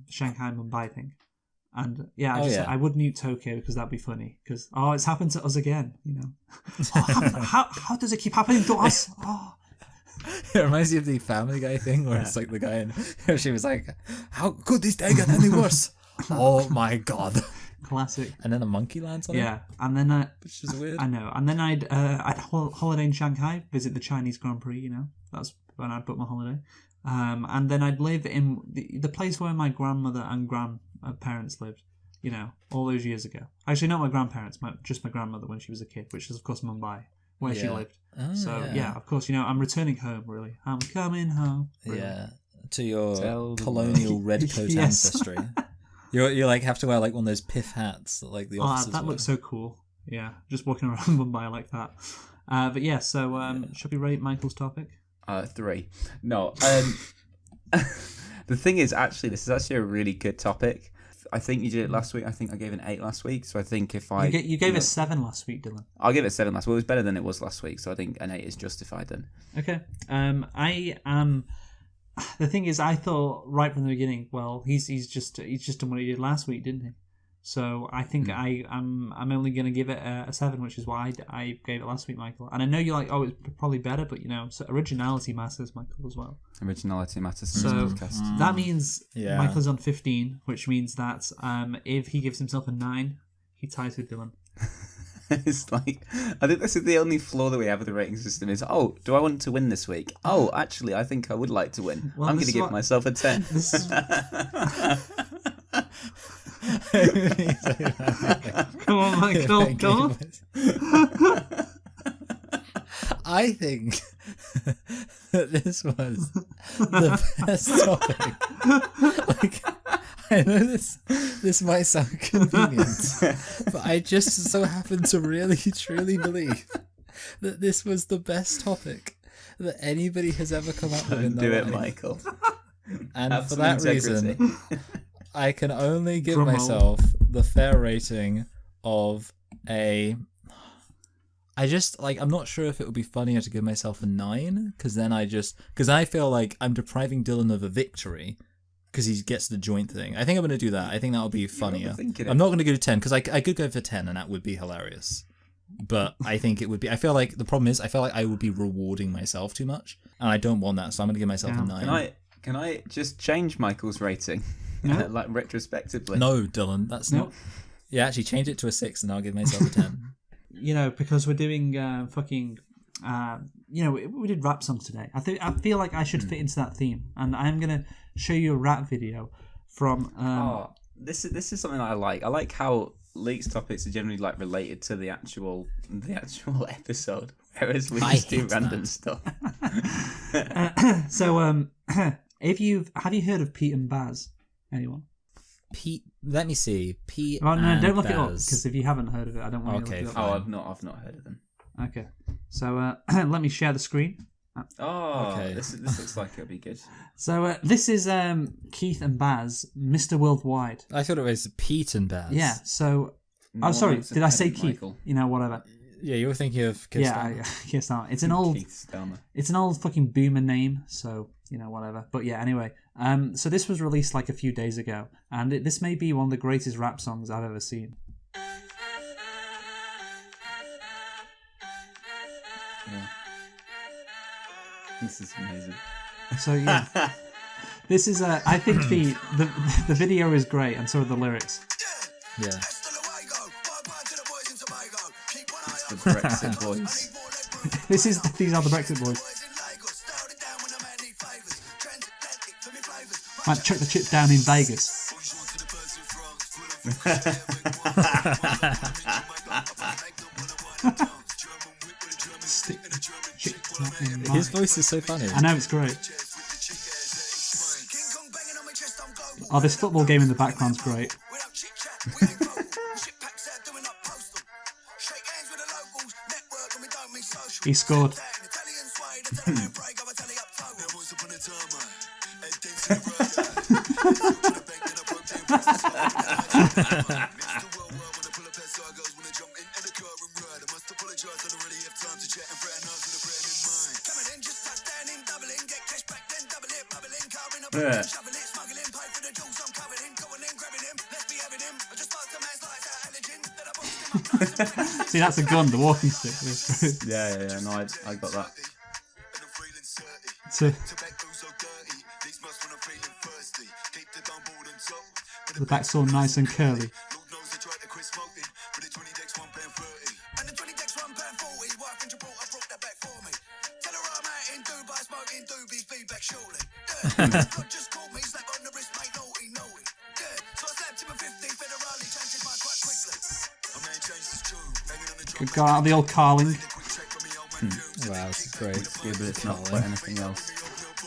Shanghai, Mumbai thing. And I would nuke Tokyo because that'd be funny. Because it's happened to us again. How does it keep happening to us? Oh. It reminds me of the Family Guy thing where it's like the guy and she was like, "How could this day get any worse?" Oh my god! Classic. And then a monkey lands on it. Yeah, and then which is weird. I know. And then I'd holiday in Shanghai, visit the Chinese Grand Prix. That's when I'd book my holiday. And then I'd live in the place where my grandmother and grandparents lived, all those years ago. Actually, not my grandparents, just my grandmother when she was a kid, which is, of course, Mumbai, where she lived. Of course, I'm returning home, really. I'm coming home. Really. Yeah, to your colonial redcoat ancestry. You like have to wear like one of those pith hats that like the officers that wear. looks so cool. Yeah, just walking around Mumbai like that. But yeah, so should we rate Michael's topic? 3. No. The thing is, actually, this is actually a really good topic. I think you did it last week. I think I gave an 8 last week. So I think if I... You gave a 7 last week, Dylan. I'll give it 7 last week. Well, it was better than it was last week. So I think an 8 is justified then. Okay. I am... The thing is, I thought right from the beginning, well, he's just done what he did last week, didn't he? So I think I'm only going to give it a 7, which is why I gave it last week, Michael. And I know you're like, it's probably better, but so originality matters, Michael, as well. Originality matters. So that means Michael's on 15, which means that if he gives himself a 9, he ties with Dylan. It's like, I think this is the only flaw that we have with the rating system is, do I want to win this week? Actually, I think I would like to win. Well, I'm going to give myself a 10. Come on, Michael, come on. I think that this was the best topic. I know this might sound convenient, but I just so happen to really, truly believe that this was the best topic that anybody has ever come up with in their life. Do it, Michael. And for that reason, I can only give myself the fair rating of a... I'm not sure if it would be funnier to give myself a 9, because I feel like I'm depriving Dylan of a victory, because he gets the joint thing. I think I'm going to do that. I think that'll be funnier. I'm not going to go to 10, because I could go for 10, and that would be hilarious. But I think it would be... I feel like the problem is, I feel like I would be rewarding myself too much, and I don't want that, so I'm going to give myself a 9. Can I just change Michael's rating? No? Like retrospectively? No, Dylan, that's not... Yeah, actually change it to a 6 and I'll give myself a 10. Because we're doing we did rap songs today. I feel like I should fit into that theme, and I'm gonna show you a rap video from. This is something that I like. I like how leaks topics are generally like related to the actual episode, whereas we just do random stuff. So, have you heard of Pete and Baz? Anyone? Pete, let me see. Pete. Oh no, don't look it up, because if you haven't heard of it, I don't want you to look it up. I've not heard of them. Okay, so let me share the screen. Okay. This looks like it'll be good. So this is Keith and Baz, Mr. Worldwide. I thought it was Pete and Baz. Yeah. So, sorry, did I say Keith? Michael. Whatever. Yeah, you were thinking of Keith Yeah, Keith Starmer. It's an old. Keith Starmer. It's an old fucking boomer name, so whatever. But yeah, anyway. So this was released like a few days ago, and this may be one of the greatest rap songs I've ever seen. Yeah. This is amazing. So yeah, this is I think the video is great, and so are the lyrics. Yeah. It's the Brexit boys. These are the Brexit boys. Might chuck the chip down in Vegas. Stick the chip down in His voice is so funny. I know, it's great. Oh, this football game in the background's great. He scored. Yeah. See, that's a gun, the walking stick. Yeah. No, I got that. So, the back's all nice and curly. Could go out of the old Carling. Wow, this is great. Yeah, but it's not quite anything else.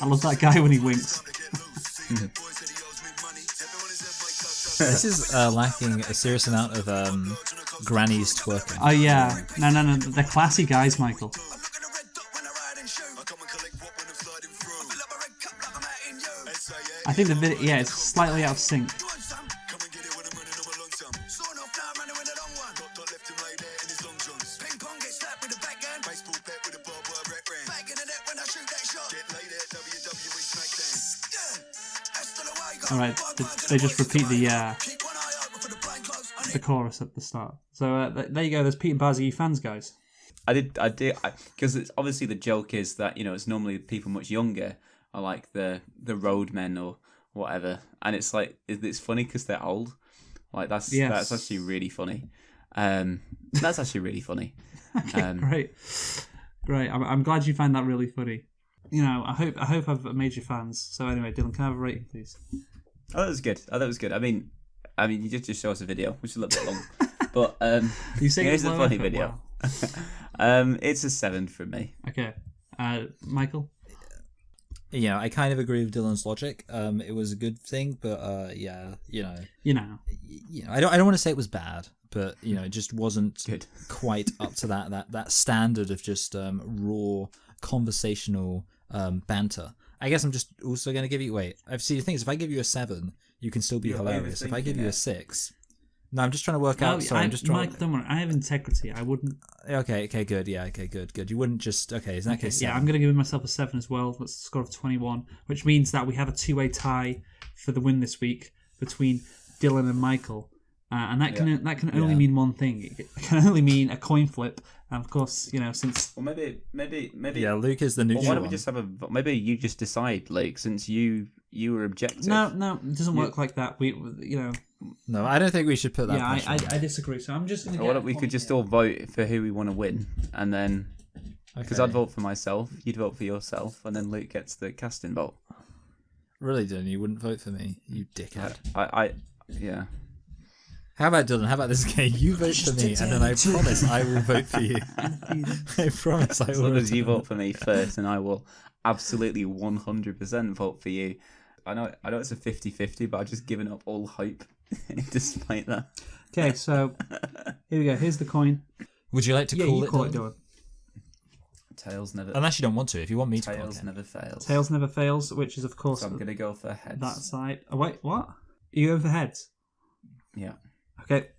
I love that guy when he winks. This is lacking a serious amount of grannies twerking. Oh yeah, no, they're classy guys, Michael. I think the video, yeah, it's slightly out of sync. All right, they just repeat the chorus at the start. So there you go. There's Pete and Baz, you fans, guys. I did, because it's obviously the joke is that it's normally people much younger are like the roadmen or whatever, and it's like it's funny because they're old. Like that's actually really funny. That's actually really funny. Okay, great. I'm glad you find that really funny. I hope I've made you fans. So anyway, Dylan, can I have a rating, please? Oh, that was good. I mean, you just show us a video, which is a little bit long, but you say it's a funny video. Wow. It's a 7 from me. Okay, Michael. Yeah, I kind of agree with Dylan's logic. It was a good thing, but I don't want to say it was bad, but it just wasn't good. Quite up to that standard of just raw conversational banter. I guess I'm just also going to give you... Wait, see, the thing is, if I give you a 7, you can still be hilarious. If I give you a 6... No, I'm just trying to work out... Sorry, I'm just trying... Mike, don't worry, I have integrity. I wouldn't... Okay, good. Yeah, okay, good. You wouldn't just... Okay, in that case, 7. Yeah, I'm going to give myself a 7 as well. That's a score of 21, which means that we have a 2-way tie for the win this week between Dylan and Michael. And that can only mean one thing. It can only mean a coin flip. And of course, since... Well, maybe... Yeah, Luke is the neutral. Why don't we just have a... Maybe you just decide, Luke, since you were objective. No, it doesn't work like that. We No, I don't think we should put that. Yeah, I disagree. So I'm just going to. Why don't we could just all vote for who we want to win, and then because I'd vote for myself, you'd vote for yourself, and then Luke gets the casting vote. Really, Dylan? You wouldn't vote for me, you dickhead. Yeah. How about Dylan? How about this game? You vote for me, and then I promise I will vote for you. I promise I will. As long as you vote for me first, and I will absolutely 100% vote for you. I know it's a 50-50, but I've just given up all hope despite that. Okay, so here we go. Here's the coin. Would you like to call it? Call it, Dylan. Tails never. Unless you don't want to. If you want me to. Tails never fails. Tails never fails, which is of course. So I'm gonna go for heads. That side. Oh, wait, what? Are you going for heads? Yeah. Okay.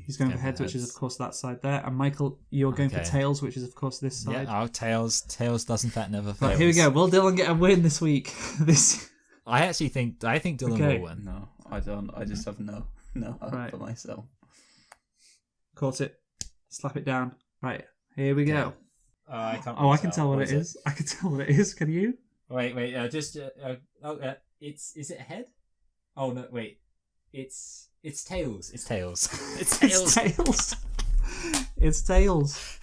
He's going for heads, which is, of course, that side there. And Michael, you're going for tails, which is, of course, this side. Yeah, tails. Tails does, in fact, never fail. Right, here we go. Will Dylan get a win this week? I think Dylan will win. No, I don't. I just have no hope for myself. Caught it. Slap it down. Right, here we go. I can't. I can tell what it is. I can tell what it is. Can you? Wait. Is it a head? Oh no! Wait. It's tails. It's tails. It's tails. It's tails. It's tails.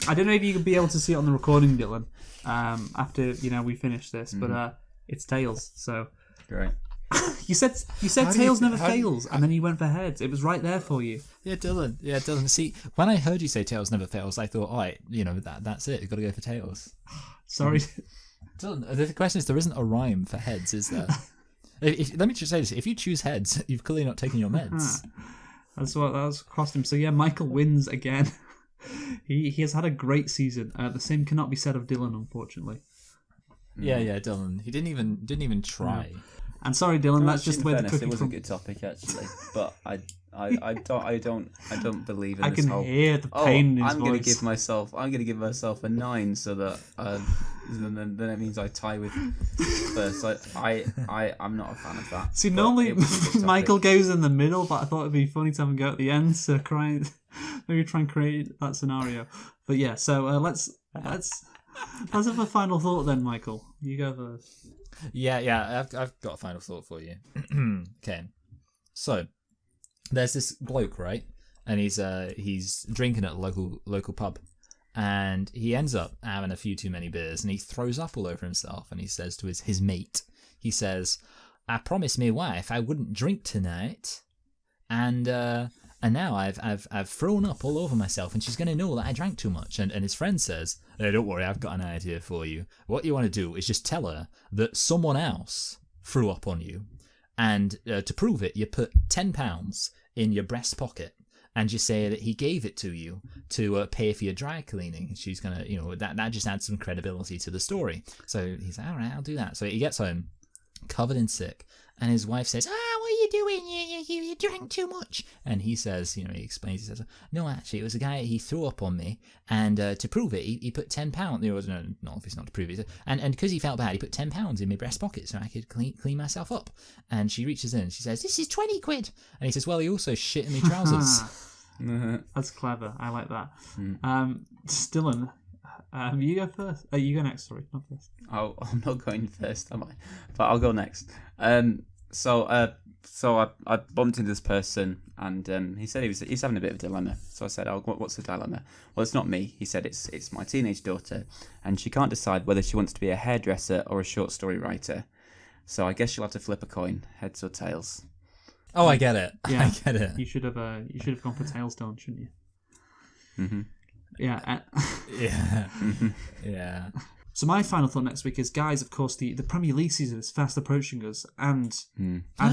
I don't know if you could be able to see it on the recording, Dylan. After we finish this, but it's tails. So great. You said tails never fails, and then you went for heads. It was right there for you. Yeah, Dylan. See, when I heard you say tails never fails, I thought, all right, that's it. You've got to go for tails. Sorry, Dylan. The question is, there isn't a rhyme for heads, is there? Let me just say this: if you choose heads, you've clearly not taken your meds. That was cost him. So yeah, Michael wins again. He has had a great season. The same cannot be said of Dylan, unfortunately. Yeah, Dylan. He didn't even try. No. And sorry, Dylan, that's just where the cookie It was from... a good topic actually, but I don't believe in I this can hear the pain in his voice. I'm gonna give myself a 9 so that then it means I tie with first. I'm not a fan of that. See, normally Michael goes in the middle, but I thought it'd be funny to have him go at the end to maybe try and create that scenario. But yeah, so let's have a final thought then, Michael. You go first. Yeah, I've got a final thought for you. Okay, so there's this bloke, right, and he's drinking at a local pub, and he ends up having a few too many beers, and he throws up all over himself, and he says to his mate, he says, "I promised my wife I wouldn't drink tonight, and now I've thrown up all over myself, and she's going to know that I drank too much." And his friend says, "Hey, don't worry, I've got an idea for you. What you want to do is just tell her that someone else threw up on you, and to prove it, you put £10 in your breast pocket, and you say that he gave it to you to pay for your dry cleaning. And she's going to, that just adds some credibility to the story." So he's like, "All right, I'll do that." So he gets home, covered in sick, and his wife says, "What are you doing? You drank too much." And he says, he explains, he says, "No, actually, it was a guy, he threw up on me, and to prove it, he put £10, no, obviously not to prove it, and because he felt bad, he put £10 in my breast pocket so I could clean myself up." And she reaches in, she says, "This is 20 quid. And he says, "Well, he also shit in my trousers." That's clever. I like that. Dylan, you go first. You go next, sorry, not first. Oh, I'm not going first, am I? But I'll go next. So I bumped into this person, and he said he's having a bit of a dilemma. So I said, "Oh, what's the dilemma?" "Well, it's not me." He said, "It's my teenage daughter, and she can't decide whether she wants to be a hairdresser or a short story writer. So I guess she'll have to flip a coin, heads or tails." Oh, I get it. Yeah, I get it. You should have gone for tails, Dylan, shouldn't you? Mm-hmm. Yeah. Yeah. Yeah. So my final thought next week is, guys, of course, the Premier League season is fast approaching us, and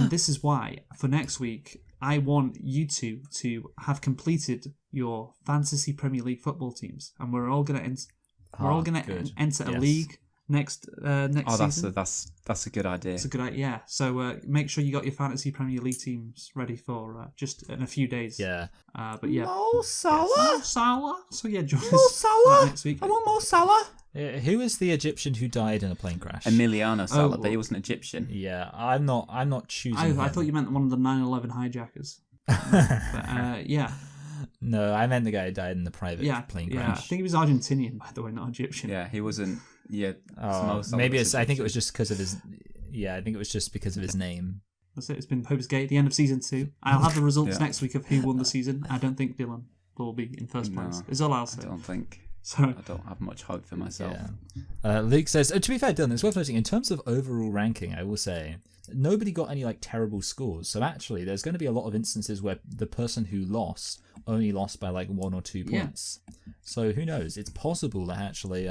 this is why, for next week, I want you two to have completed your fantasy Premier League football teams, and we're all going to enter a league next season. That's a good idea. It's a good idea. Yeah. So make sure you got your fantasy Premier League teams ready for just in a few days. Yeah. But yeah. Mo Salah. So yeah, join Mo us Salah next week. I want Mo Salah. Who is the Egyptian who died in a plane crash? Emiliano Salah, but he wasn't Egyptian. Yeah, I'm not choosing. I thought you meant one of the 9/11 hijackers. But, yeah. No, I meant the guy who died in the private plane crash. Yeah, I think he was Argentinian, by the way, not Egyptian. Yeah, he wasn't. Yeah. Maybe it's. I think it was just because of his. Yeah, I think it was just because of his name. That's it. It's been Pope's Gate, the end of season 2. I'll have the results next week of who won the season. I don't think Dylan will be in first place. Is all I'll say. I don't think. So I don't have much hope for myself. Yeah. Luke says, to be fair, Dylan, it's worth noting, in terms of overall ranking, I will say, nobody got any terrible scores. So actually, there's going to be a lot of instances where the person who lost only lost by 1 or 2 points. So who knows? It's possible that actually,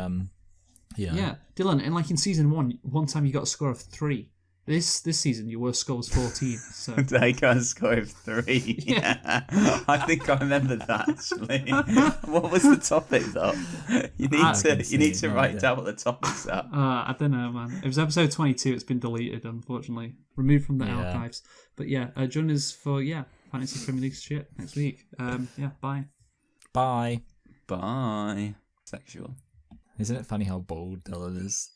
Yeah, Dylan, in season 1, one time you got a score of 3. This season, your worst score was 14. So I got a score of 3. Yeah. I think I remember that actually. What was the topic though? You need to write down what the topics are. I don't know, man. It was episode 22. It's been deleted, unfortunately, removed from the archives. But yeah, join us for fantasy Premier League shit next week. Yeah, bye. Bye. Bye. Sexual. Isn't it funny how bold Dylan is?